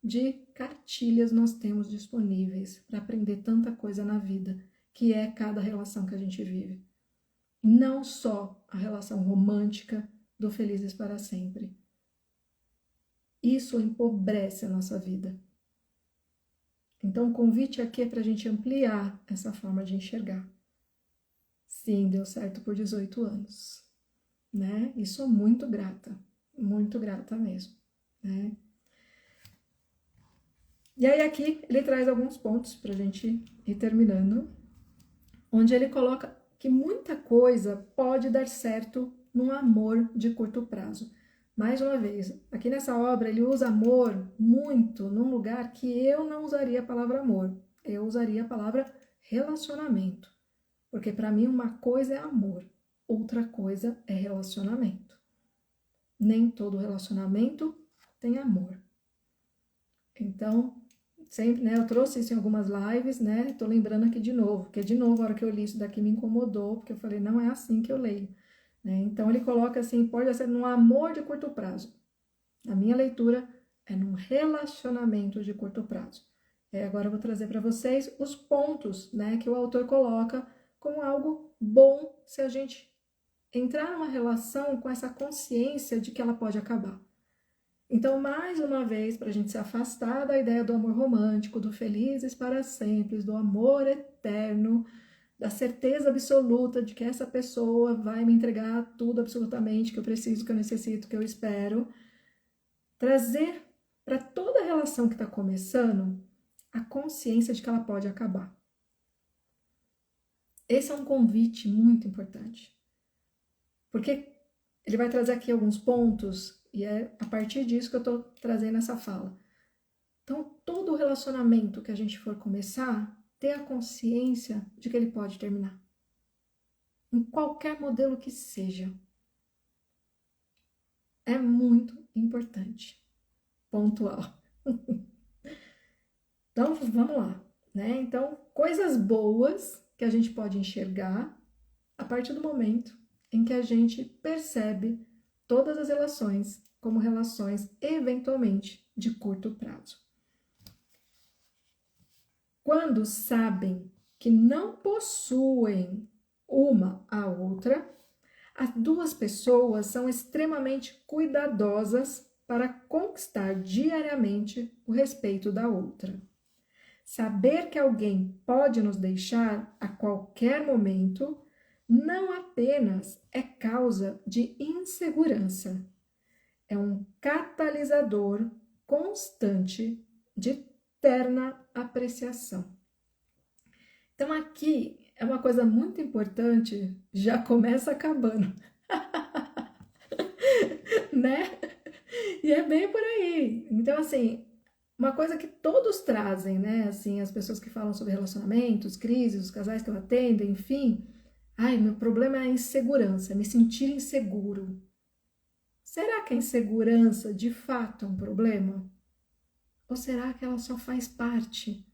A: de cartilhas nós temos disponíveis para aprender tanta coisa na vida, que é cada relação que a gente vive. Não só a relação romântica do Felizes para Sempre. Isso empobrece a nossa vida. Então, o convite aqui é para a gente ampliar essa forma de enxergar. Sim, deu certo por 18 anos. né? E sou muito grata mesmo, né? E aí aqui ele traz alguns pontos para a gente ir terminando, onde ele coloca que muita coisa pode dar certo num amor de curto prazo. Mais uma vez, aqui nessa obra ele usa amor muito num lugar que eu não usaria a palavra amor, eu usaria a palavra relacionamento. Porque para mim uma coisa é amor, outra coisa é relacionamento. Nem todo relacionamento tem amor. Então, sempre, né, eu trouxe isso em algumas lives, né, tô lembrando aqui de novo, porque de novo a hora que eu li isso daqui me incomodou, porque eu falei, não é assim que eu leio, né, então ele coloca assim, pode ser num amor de curto prazo, a minha leitura é num relacionamento de curto prazo. Agora eu vou trazer para vocês os pontos, né, que o autor coloca como algo bom se a gente entrar numa relação com essa consciência de que ela pode acabar. Então, mais uma vez, para a gente se afastar da ideia do amor romântico, do felizes para sempre, do amor eterno, da certeza absoluta de que essa pessoa vai me entregar tudo absolutamente que eu preciso, que eu necessito, que eu espero, trazer para toda a relação que está começando a consciência de que ela pode acabar. Esse é um convite muito importante, porque ele vai trazer aqui alguns pontos e é a partir disso que eu estou trazendo essa fala. Então, todo relacionamento que a gente for começar, ter a consciência de que ele pode terminar. Em qualquer modelo que seja. É muito importante. Pontual. Então, vamos lá, né? Então, coisas boas que a gente pode enxergar a partir do momento em que a gente percebe todas as relações como relações eventualmente de curto prazo. Quando sabem que não possuem uma a outra, as duas pessoas são extremamente cuidadosas para conquistar diariamente o respeito da outra. Saber que alguém pode nos deixar a qualquer momento não apenas é causa de insegurança, é um catalisador constante de terna apreciação. Então aqui é uma coisa muito importante, já começa acabando, né? E é bem por aí. Então assim, uma coisa que todos trazem, né? Assim, as pessoas que falam sobre relacionamentos, crises, os casais que eu atendo, enfim. Ai, meu problema é a insegurança, é me sentir inseguro. Será que a insegurança de fato é um problema? Ou será que ela só faz parte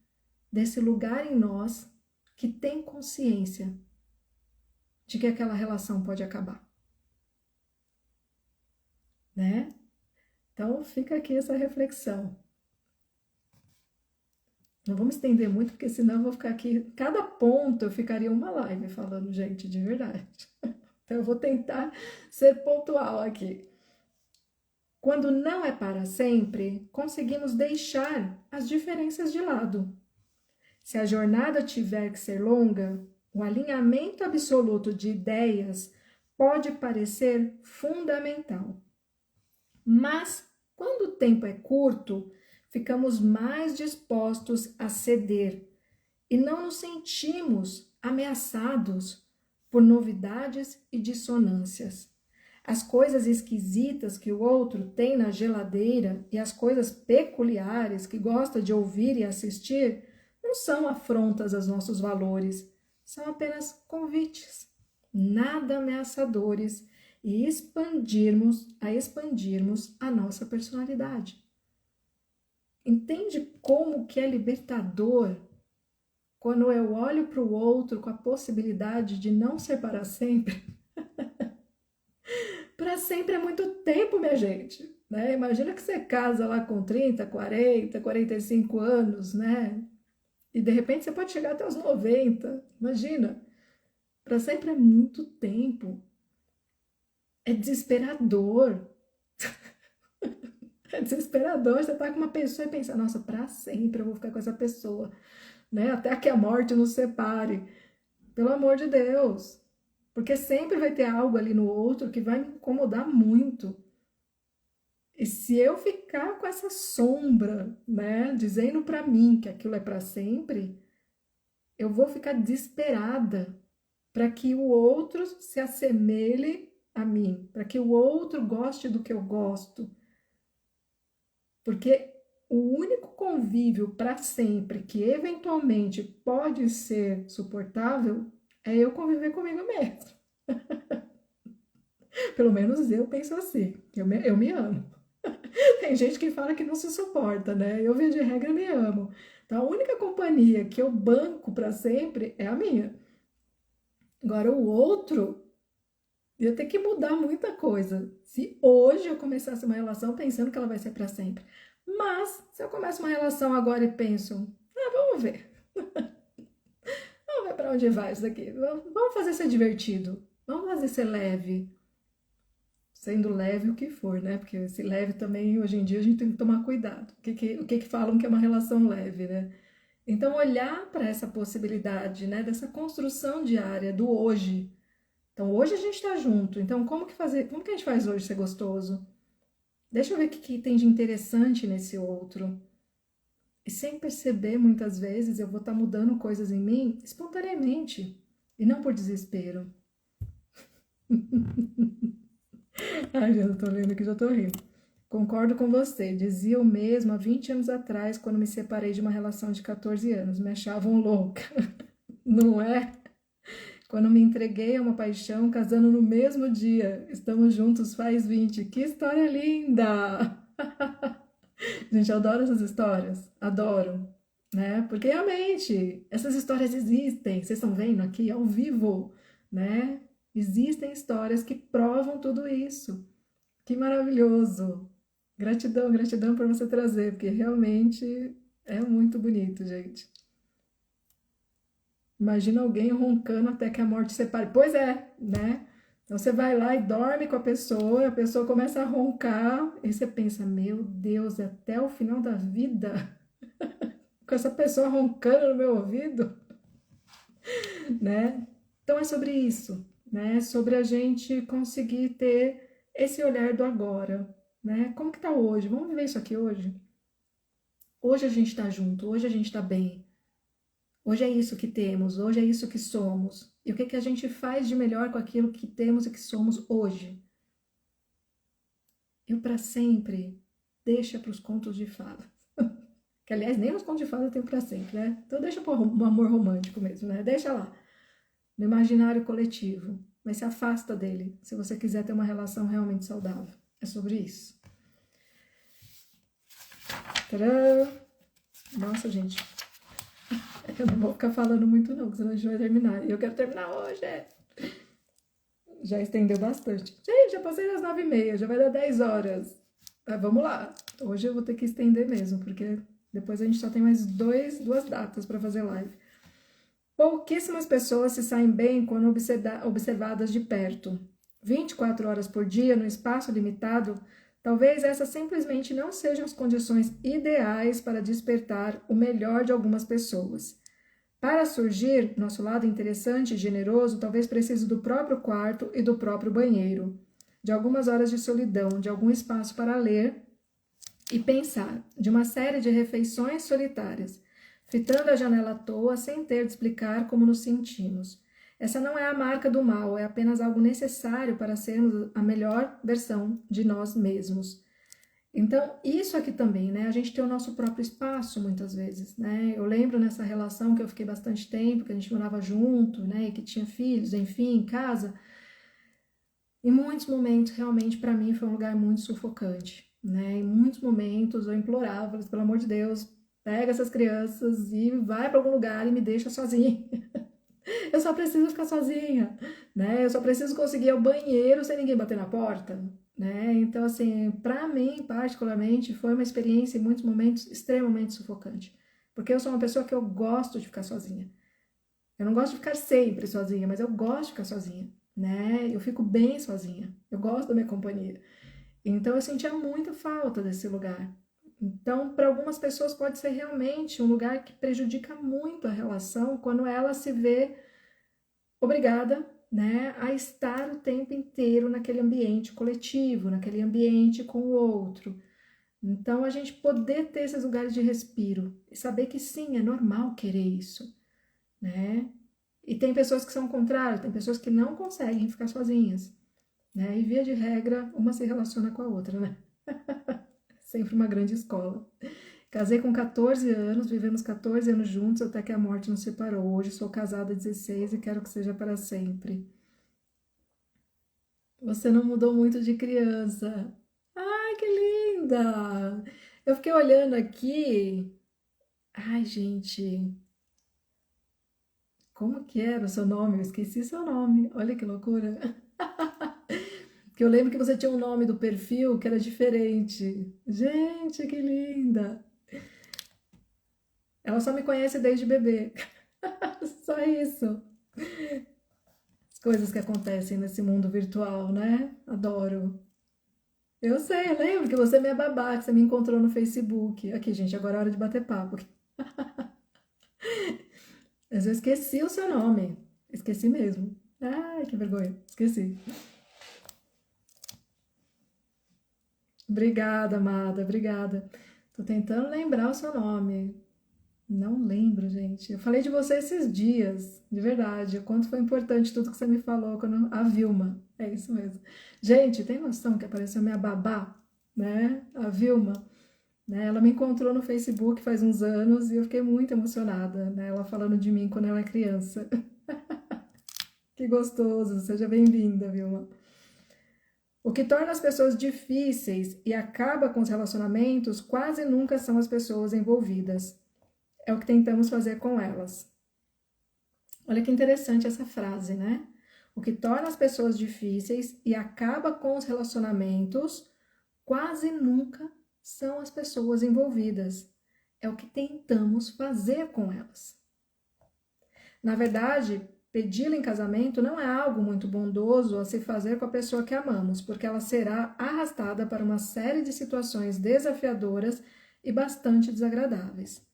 A: desse lugar em nós que tem consciência de que aquela relação pode acabar? Né? Então fica aqui essa reflexão. Não vamos estender muito, porque senão eu vou ficar aqui. Cada ponto eu ficaria uma live falando, gente, de verdade. Então eu vou tentar ser pontual aqui. Quando não é para sempre, conseguimos deixar as diferenças de lado. Se a jornada tiver que ser longa, o alinhamento absoluto de ideias pode parecer fundamental. Mas, quando o tempo é curto, ficamos mais dispostos a ceder e não nos sentimos ameaçados por novidades e dissonâncias. As coisas esquisitas que o outro tem na geladeira e as coisas peculiares que gosta de ouvir e assistir não são afrontas aos nossos valores, são apenas convites, nada ameaçadores e expandirmos a nossa personalidade. Entende como que é libertador quando eu olho para o outro com a possibilidade de não ser para sempre? Para sempre é muito tempo, minha gente. Né? Imagina que você casa lá com 30, 40, 45 anos, né? E de repente você pode chegar até os 90. Imagina. Para sempre é muito tempo. É desesperador. É desesperador. Você tá com uma pessoa e pensa, nossa, para sempre eu vou ficar com essa pessoa. Né? Até que a morte nos separe. Pelo amor de Deus. Porque sempre vai ter algo ali no outro que vai me incomodar muito. E se eu ficar com essa sombra, né, dizendo para mim que aquilo é para sempre, eu vou ficar desesperada para que o outro se assemelhe a mim, para que o outro goste do que eu gosto. Porque o único convívio para sempre que eventualmente pode ser suportável é eu conviver comigo mesmo. Pelo menos eu penso assim, eu me amo. Tem gente que fala que não se suporta, né? Eu, via de regra, me amo. Então, a única companhia que eu banco para sempre é a minha. Agora, o outro, ia ter que mudar muita coisa. Se hoje eu começasse uma relação pensando que ela vai ser para sempre. Mas, se eu começo uma relação agora e penso, vamos ver. Vamos ver para onde vai isso daqui. Vamos fazer ser divertido. Vamos fazer ser leve. Sendo leve o que for, né? Porque esse leve também, hoje em dia, a gente tem que tomar cuidado. O que falam que é uma relação leve, né? Então, olhar para essa possibilidade, né? Dessa construção diária do hoje. Então, hoje a gente está junto. Então, como que a gente faz hoje ser gostoso? Deixa eu ver o que tem de interessante nesse outro. E sem perceber, muitas vezes, eu vou estar mudando coisas em mim espontaneamente. E não por desespero. Ai, já tô lendo que já tô rindo. Concordo com você, dizia o mesmo há 20 anos atrás, quando me separei de uma relação de 14 anos. Me achavam louca, não é? Quando me entreguei a uma paixão, casando no mesmo dia. Estamos juntos faz 20. Que história linda! Gente, eu adoro essas histórias. Adoro, né? Porque realmente, essas histórias existem. Vocês estão vendo aqui ao vivo, né? Existem histórias que provam tudo isso. Que maravilhoso! Gratidão, gratidão por você trazer, porque realmente é muito bonito, gente. Imagina alguém roncando até que a morte separe. Pois é, né? Então você vai lá e dorme com a pessoa começa a roncar, e você pensa, meu Deus, é até o final da vida com essa pessoa roncando no meu ouvido, né? Então é sobre isso, né? Sobre a gente conseguir ter esse olhar do agora, né? Como que tá hoje? Vamos viver isso aqui hoje? Hoje a gente tá junto, hoje a gente tá bem. Hoje é isso que temos, hoje é isso que somos. E o que que a gente faz de melhor com aquilo que temos e que somos hoje? E o para sempre deixa para os contos de fada. Que, aliás, nem os contos de fada tem para sempre, né? Então deixa para o amor romântico mesmo, né? Deixa lá, no imaginário coletivo. Mas se afasta dele, se você quiser ter uma relação realmente saudável. É sobre isso. Tcharam! Nossa, gente. Eu não vou ficar falando muito não, porque senão a gente vai terminar. E eu quero terminar hoje, Já estendeu bastante. Gente, já passei das 9h30, já vai dar 10 horas. Mas vamos lá. Hoje eu vou ter que estender mesmo, porque depois a gente só tem mais duas datas para fazer live. Pouquíssimas pessoas se saem bem quando observadas de perto. 24 horas por dia, no espaço limitado, talvez essas simplesmente não sejam as condições ideais para despertar o melhor de algumas pessoas. Para surgir, nosso lado interessante e generoso talvez precise do próprio quarto e do próprio banheiro, de algumas horas de solidão, de algum espaço para ler e pensar, de uma série de refeições solitárias, fitando a janela à toa sem ter de explicar como nos sentimos. Essa não é a marca do mal, é apenas algo necessário para sermos a melhor versão de nós mesmos. Então, isso aqui também, né? A gente tem o nosso próprio espaço, muitas vezes, né? Eu lembro nessa relação que eu fiquei bastante tempo, que a gente morava junto, né? E que tinha filhos, enfim, em casa. Em muitos momentos, realmente, para mim, foi um lugar muito sufocante, né? Em muitos momentos, eu implorava, pelo amor de Deus, pega essas crianças e vai para algum lugar e me deixa sozinha. Eu só preciso ficar sozinha, né? Eu só preciso conseguir ir ao banheiro sem ninguém bater na porta, né? Então, assim, para mim, particularmente, foi uma experiência em muitos momentos extremamente sufocante, porque eu sou uma pessoa que eu gosto de ficar sozinha. Eu não gosto de ficar sempre sozinha, mas eu gosto de ficar sozinha, né? Eu fico bem sozinha. Eu gosto da minha companhia. Então, eu sentia muita falta desse lugar. Então, para algumas pessoas pode ser realmente um lugar que prejudica muito a relação quando ela se vê obrigada, né, a estar o tempo inteiro naquele ambiente coletivo, naquele ambiente com o outro. Então, a gente poder ter esses lugares de respiro e saber que sim, é normal querer isso, né? E tem pessoas que são o contrário, tem pessoas que não conseguem ficar sozinhas, né? E via de regra, uma se relaciona com a outra, né? Sempre uma grande escola. Casei com 14 anos, vivemos 14 anos juntos até que a morte nos separou. Hoje sou casada há 16 e quero que seja para sempre. Você não mudou muito de criança. Ai, que linda! Eu fiquei olhando aqui. Ai, gente, como que era o seu nome? Eu esqueci seu nome. Olha que loucura. Que eu lembro que você tinha um nome do perfil que era diferente. Gente, que linda! Ela só me conhece desde bebê. Só isso. As coisas que acontecem nesse mundo virtual, né? Adoro. Eu sei, eu lembro que você é minha babá, que você me encontrou no Facebook. Aqui, gente, agora é hora de bater papo. Mas eu esqueci o seu nome. Esqueci mesmo. Ai, que vergonha. Esqueci. Obrigada, amada. Obrigada. Tô tentando lembrar o seu nome. Não lembro, gente. Eu falei de você esses dias, de verdade. O quanto foi importante tudo que você me falou quando a Vilma. É isso mesmo. Gente, tem noção que apareceu minha babá, né? A Vilma, né? Ela me encontrou no Facebook faz uns anos e eu fiquei muito emocionada, né? Ela falando de mim quando ela é criança. Que gostoso. Seja bem-vinda, Vilma. O que torna as pessoas difíceis e acaba com os relacionamentos quase nunca são as pessoas envolvidas. É o que tentamos fazer com elas. Olha que interessante essa frase, né? O que torna as pessoas difíceis e acaba com os relacionamentos quase nunca são as pessoas envolvidas. É o que tentamos fazer com elas. Na verdade, pedi-la em casamento não é algo muito bondoso a se fazer com a pessoa que amamos, porque ela será arrastada para uma série de situações desafiadoras e bastante desagradáveis.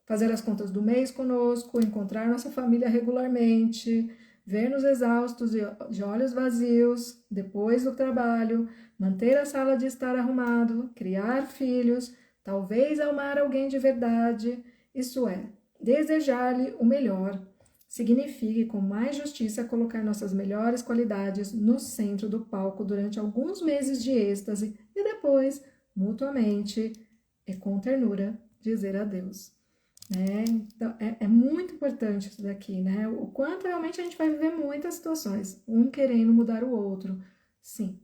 A: Fazer as contas do mês conosco, encontrar nossa família regularmente, ver-nos exaustos e de olhos vazios, depois do trabalho, manter a sala de estar arrumado, criar filhos, talvez amar alguém de verdade, isso é, desejar-lhe o melhor, significa com mais justiça colocar nossas melhores qualidades no centro do palco durante alguns meses de êxtase e depois, mutuamente e com ternura, dizer adeus. Né? Então, é muito importante isso daqui, né? O quanto realmente a gente vai viver muitas situações, um querendo mudar o outro. Sim,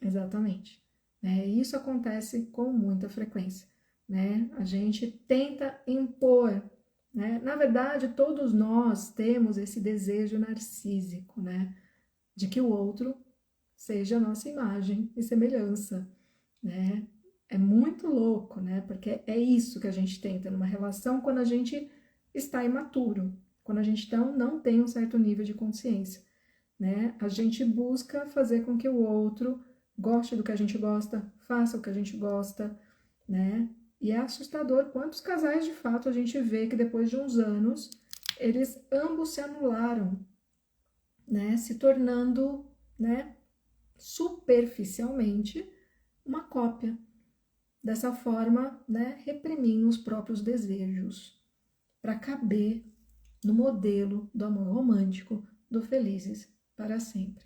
A: exatamente. Né? Isso acontece com muita frequência, né? A gente tenta impor, né? Na verdade, todos nós temos esse desejo narcísico, né? De que o outro seja a nossa imagem e semelhança, né? É muito louco, né? Porque é isso que a gente tenta numa relação quando a gente está imaturo, quando a gente então não tem um certo nível de consciência, né? A gente busca fazer com que o outro goste do que a gente gosta, faça o que a gente gosta, né? E é assustador quantos casais de fato a gente vê que depois de uns anos eles ambos se anularam, né? Se tornando, né? Superficialmente uma cópia. Dessa forma, né, reprimindo os próprios desejos para caber no modelo do amor romântico do felizes para sempre.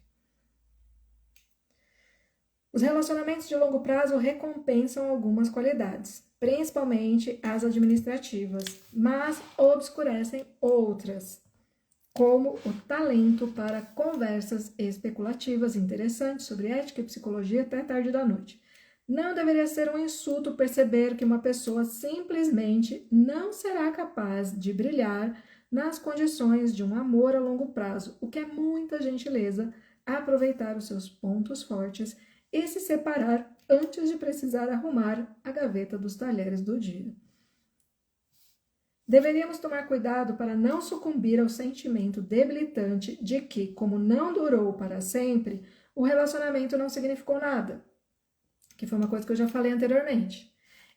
A: Os relacionamentos de longo prazo recompensam algumas qualidades, principalmente as administrativas, mas obscurecem outras, como o talento para conversas especulativas interessantes sobre ética e psicologia até tarde da noite. Não deveria ser um insulto perceber que uma pessoa simplesmente não será capaz de brilhar nas condições de um amor a longo prazo, o que é muita gentileza aproveitar os seus pontos fortes e se separar antes de precisar arrumar a gaveta dos talheres do dia. Deveríamos tomar cuidado para não sucumbir ao sentimento debilitante de que, como não durou para sempre, o relacionamento não significou nada, que foi uma coisa que eu já falei anteriormente.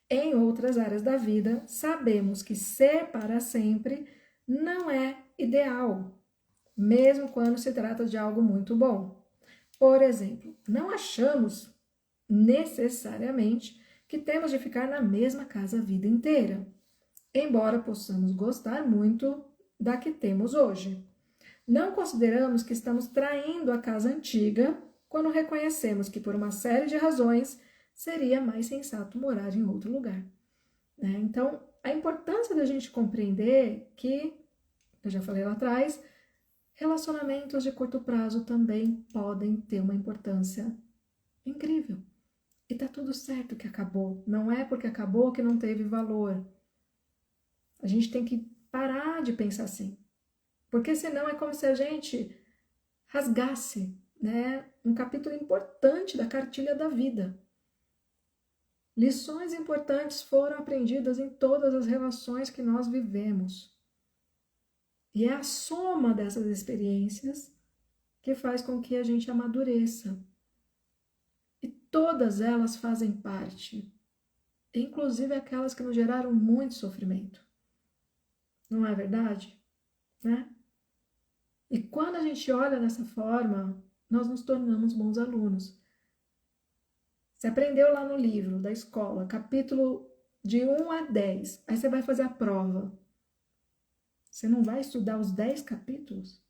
A: Em outras áreas da vida, sabemos que ser para sempre não é ideal. mesmo quando se trata de algo muito bom. Por exemplo, não achamos necessariamente que temos de ficar na mesma casa a vida inteira, embora possamos gostar muito da que temos hoje. Não consideramos que estamos traindo a casa antiga quando reconhecemos que, por uma série de razões, seria mais sensato morar em outro lugar. Né? Então, a importância da gente compreender que, eu já falei lá atrás, relacionamentos de curto prazo também podem ter uma importância incrível. E tá tudo certo que acabou. Não é porque acabou que não teve valor. A gente tem que parar de pensar assim. Porque senão é como se a gente rasgasse, né, um capítulo importante da cartilha da vida. Lições importantes foram aprendidas em todas as relações que nós vivemos. E é a soma dessas experiências que faz com que a gente amadureça. E todas elas fazem parte, inclusive aquelas que nos geraram muito sofrimento. Não é verdade? Né? E quando a gente olha dessa forma, nós nos tornamos bons alunos. Você aprendeu lá no livro da escola, capítulo de 1 a 10, aí você vai fazer a prova. Você não vai estudar os 10 capítulos?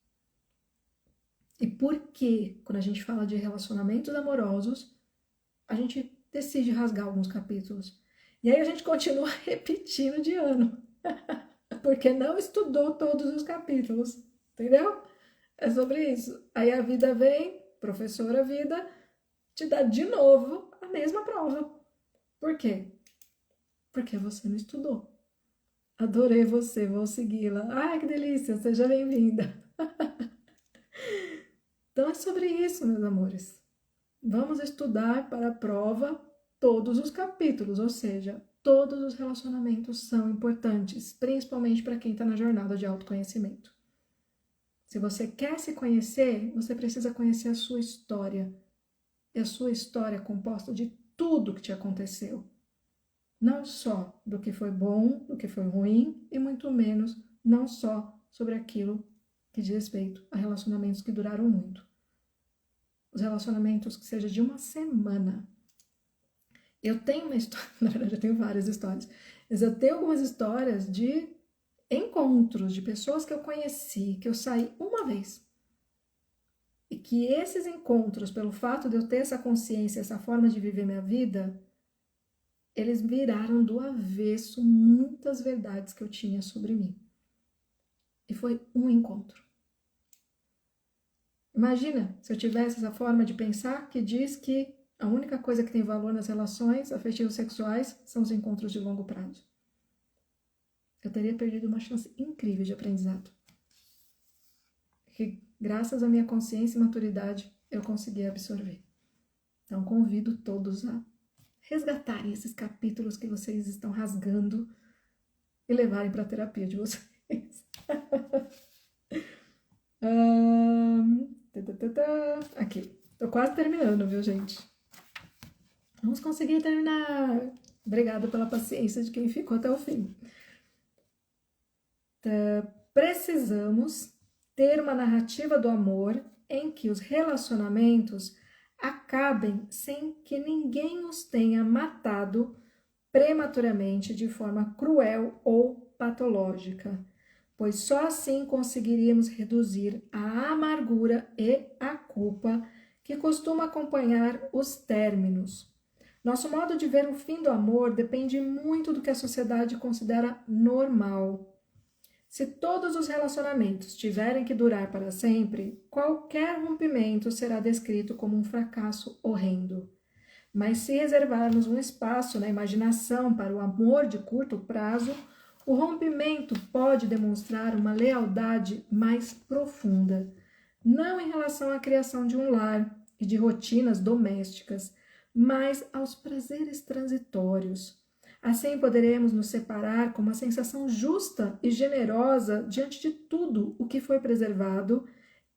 A: E por que, quando a gente fala de relacionamentos amorosos, a gente decide rasgar alguns capítulos? E aí a gente continua repetindo de ano, porque não estudou todos os capítulos, entendeu? É sobre isso. Aí a vida vem, professora vida, te dá de novo a mesma prova. Por quê? Porque você não estudou. Adorei você, vou segui-la. Ai, que delícia, seja bem-vinda. Então é sobre isso, meus amores. Vamos estudar para a prova todos os capítulos, ou seja, todos os relacionamentos são importantes, principalmente para quem está na jornada de autoconhecimento. Se você quer se conhecer, você precisa conhecer a sua história. E a sua história é composta de tudo que te aconteceu. Não só do que foi bom, do que foi ruim, e muito menos não só sobre aquilo que diz respeito a relacionamentos que duraram muito. Os relacionamentos que seja de uma semana. Eu tenho uma história, na verdade eu tenho várias histórias, mas eu tenho algumas histórias de encontros, de pessoas que eu conheci, que eu saí uma vez. E que esses encontros, pelo fato de eu ter essa consciência, essa forma de viver minha vida, eles viraram do avesso muitas verdades que eu tinha sobre mim. E foi um encontro. Imagina se eu tivesse essa forma de pensar que diz que a única coisa que tem valor nas relações afetivas sexuais são os encontros de longo prazo. Eu teria perdido uma chance incrível de aprendizado. Que, graças à minha consciência e maturidade, eu consegui absorver. Então, convido todos a resgatarem esses capítulos que vocês estão rasgando e levarem para a terapia de vocês. Aqui, tô quase terminando, viu, gente? Vamos conseguir terminar. Obrigada pela paciência de quem ficou até o fim. Precisamos ter uma narrativa do amor em que os relacionamentos acabem sem que ninguém os tenha matado prematuramente de forma cruel ou patológica, pois só assim conseguiríamos reduzir a amargura e a culpa que costuma acompanhar os términos. Nosso modo de ver o fim do amor depende muito do que a sociedade considera normal. Se todos os relacionamentos tiverem que durar para sempre, qualquer rompimento será descrito como um fracasso horrendo. Mas se reservarmos um espaço na imaginação para o amor de curto prazo, o rompimento pode demonstrar uma lealdade mais profunda, não em relação à criação de um lar e de rotinas domésticas, mas aos prazeres transitórios. Assim poderemos nos separar com uma sensação justa e generosa diante de tudo o que foi preservado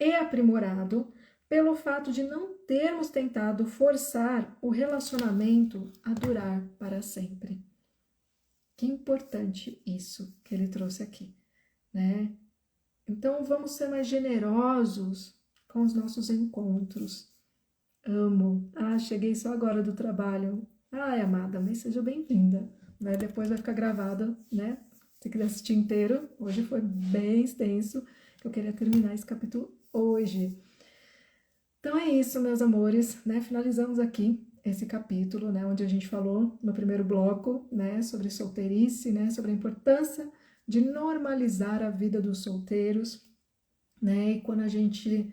A: e aprimorado pelo fato de não termos tentado forçar o relacionamento a durar para sempre. Que importante isso que ele trouxe aqui, né? Então, vamos ser mais generosos com os nossos encontros. Amo. Ah, cheguei só agora do trabalho. Ai, amada, mas seja bem-vinda. Né? Depois vai ficar gravado, né? Se quiser assistir inteiro, hoje foi bem extenso, que eu queria terminar esse capítulo hoje. Então é isso, meus amores, né? Finalizamos aqui esse capítulo, né? Onde a gente falou no primeiro bloco, né? Sobre solteirice, né? Sobre a importância de normalizar a vida dos solteiros, né? E quando a gente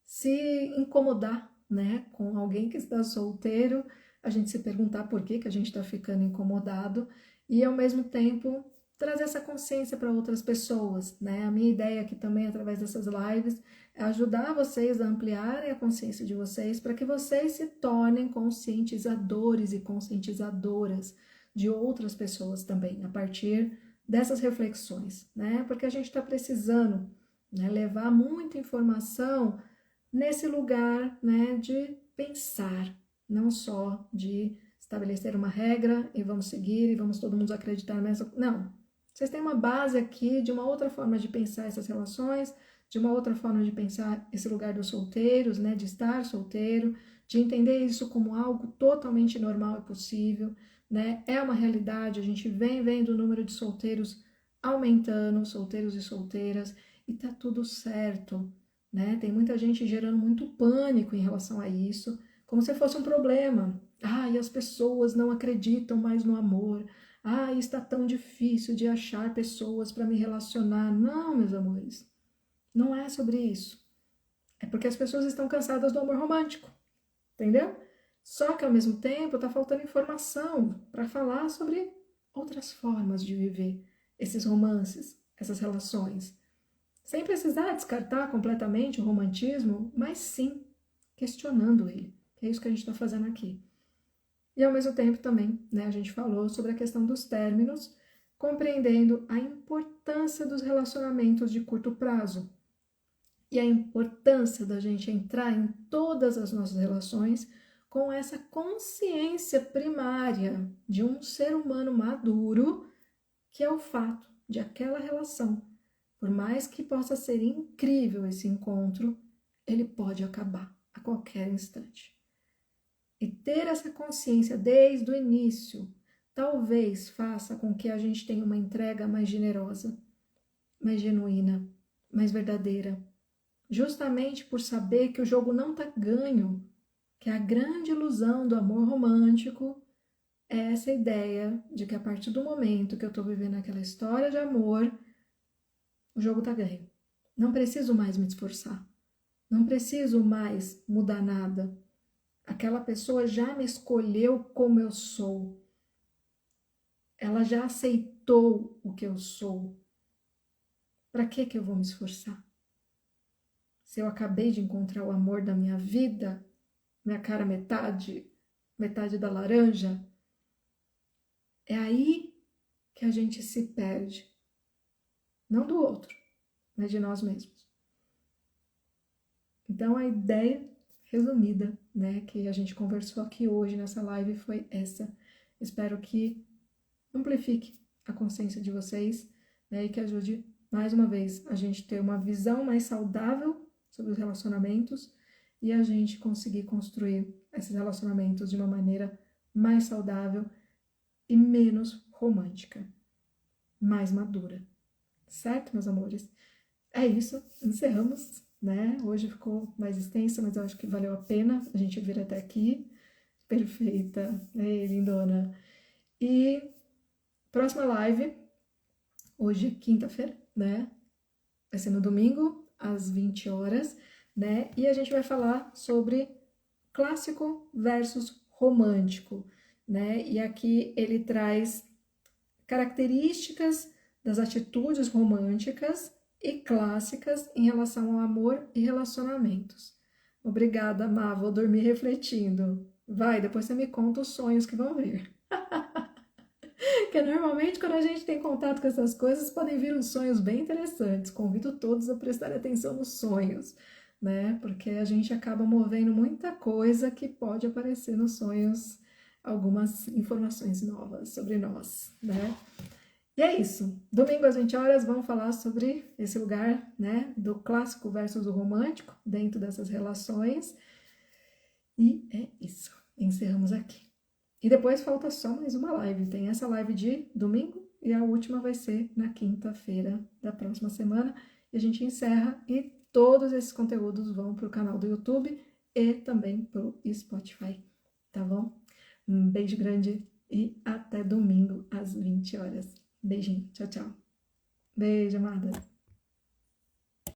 A: se incomodar, né? Com alguém que está solteiro, a gente se perguntar por que a gente está ficando incomodado e ao mesmo tempo trazer essa consciência para outras pessoas, né? A minha ideia aqui também, através dessas lives, é ajudar vocês a ampliarem a consciência de vocês para que vocês se tornem conscientizadores e conscientizadoras de outras pessoas também, a partir dessas reflexões, né? Porque a gente está precisando, né, levar muita informação nesse lugar, né, de pensar, não só de estabelecer uma regra e vamos seguir e vamos todo mundo acreditar nessa. Não. Vocês têm uma base aqui de uma outra forma de pensar essas relações, de uma outra forma de pensar esse lugar dos solteiros, né, de estar solteiro, de entender isso como algo totalmente normal e possível, né? É uma realidade, a gente vem vendo o número de solteiros aumentando, solteiros e solteiras, e tá tudo certo, né? Tem muita gente gerando muito pânico em relação a isso, como se fosse um problema. Ah, e as pessoas não acreditam mais no amor. Ah, está tão difícil de achar pessoas para me relacionar. Não, meus amores, não é sobre isso. É porque as pessoas estão cansadas do amor romântico, entendeu? Só que ao mesmo tempo está faltando informação para falar sobre outras formas de viver esses romances, essas relações. Sem precisar descartar completamente o romantismo, mas sim questionando ele. É isso que a gente está fazendo aqui. E ao mesmo tempo também, né, a gente falou sobre a questão dos términos, compreendendo a importância dos relacionamentos de curto prazo e a importância da gente entrar em todas as nossas relações com essa consciência primária de um ser humano maduro, que é o fato de aquela relação, por mais que possa ser incrível esse encontro, ele pode acabar a qualquer instante. E ter essa consciência desde o início talvez faça com que a gente tenha uma entrega mais generosa, mais genuína, mais verdadeira. Justamente por saber que o jogo não está ganho, que a grande ilusão do amor romântico é essa ideia de que a partir do momento que eu estou vivendo aquela história de amor, o jogo está ganho. Não preciso mais me esforçar. Não preciso mais mudar nada. Aquela pessoa já me escolheu como eu sou. Ela já aceitou o que eu sou. Para que eu vou me esforçar? Se eu acabei de encontrar o amor da minha vida, minha cara metade, metade da laranja, é aí que a gente se perde. Não do outro, mas de nós mesmos. Então a ideia resumida, né, que a gente conversou aqui hoje nessa live foi essa. Espero que amplifique a consciência de vocês, né, e que ajude mais uma vez a gente ter uma visão mais saudável sobre os relacionamentos e a gente conseguir construir esses relacionamentos de uma maneira mais saudável e menos romântica, mais madura. Certo, meus amores? É isso, encerramos, né? Hoje ficou mais extensa, mas eu acho que valeu a pena a gente vir até aqui. Perfeita, lindona. E próxima live, hoje, quinta-feira, né? Vai ser no domingo, às 20 horas, né? E a gente vai falar sobre clássico versus romântico, né? E aqui ele traz características das atitudes românticas e clássicas em relação ao amor e relacionamentos. Obrigada, Má, vou dormir refletindo. Vai, depois você me conta os sonhos que vão vir. Porque normalmente quando a gente tem contato com essas coisas, podem vir uns sonhos bem interessantes. Convido todos a prestarem atenção nos sonhos, né? Porque a gente acaba movendo muita coisa que pode aparecer nos sonhos, algumas informações novas sobre nós, né? E é isso. Domingo às 20 horas vamos falar sobre esse lugar, né, do clássico versus o romântico dentro dessas relações. E é isso. Encerramos aqui. E depois falta só mais uma live. Tem essa live de domingo e a última vai ser na quinta-feira da próxima semana. E a gente encerra e todos esses conteúdos vão para o canal do YouTube e também para o Spotify. Tá bom? Um beijo grande e até domingo às 20 horas. Beijinho. Tchau, tchau. Beijo, amada.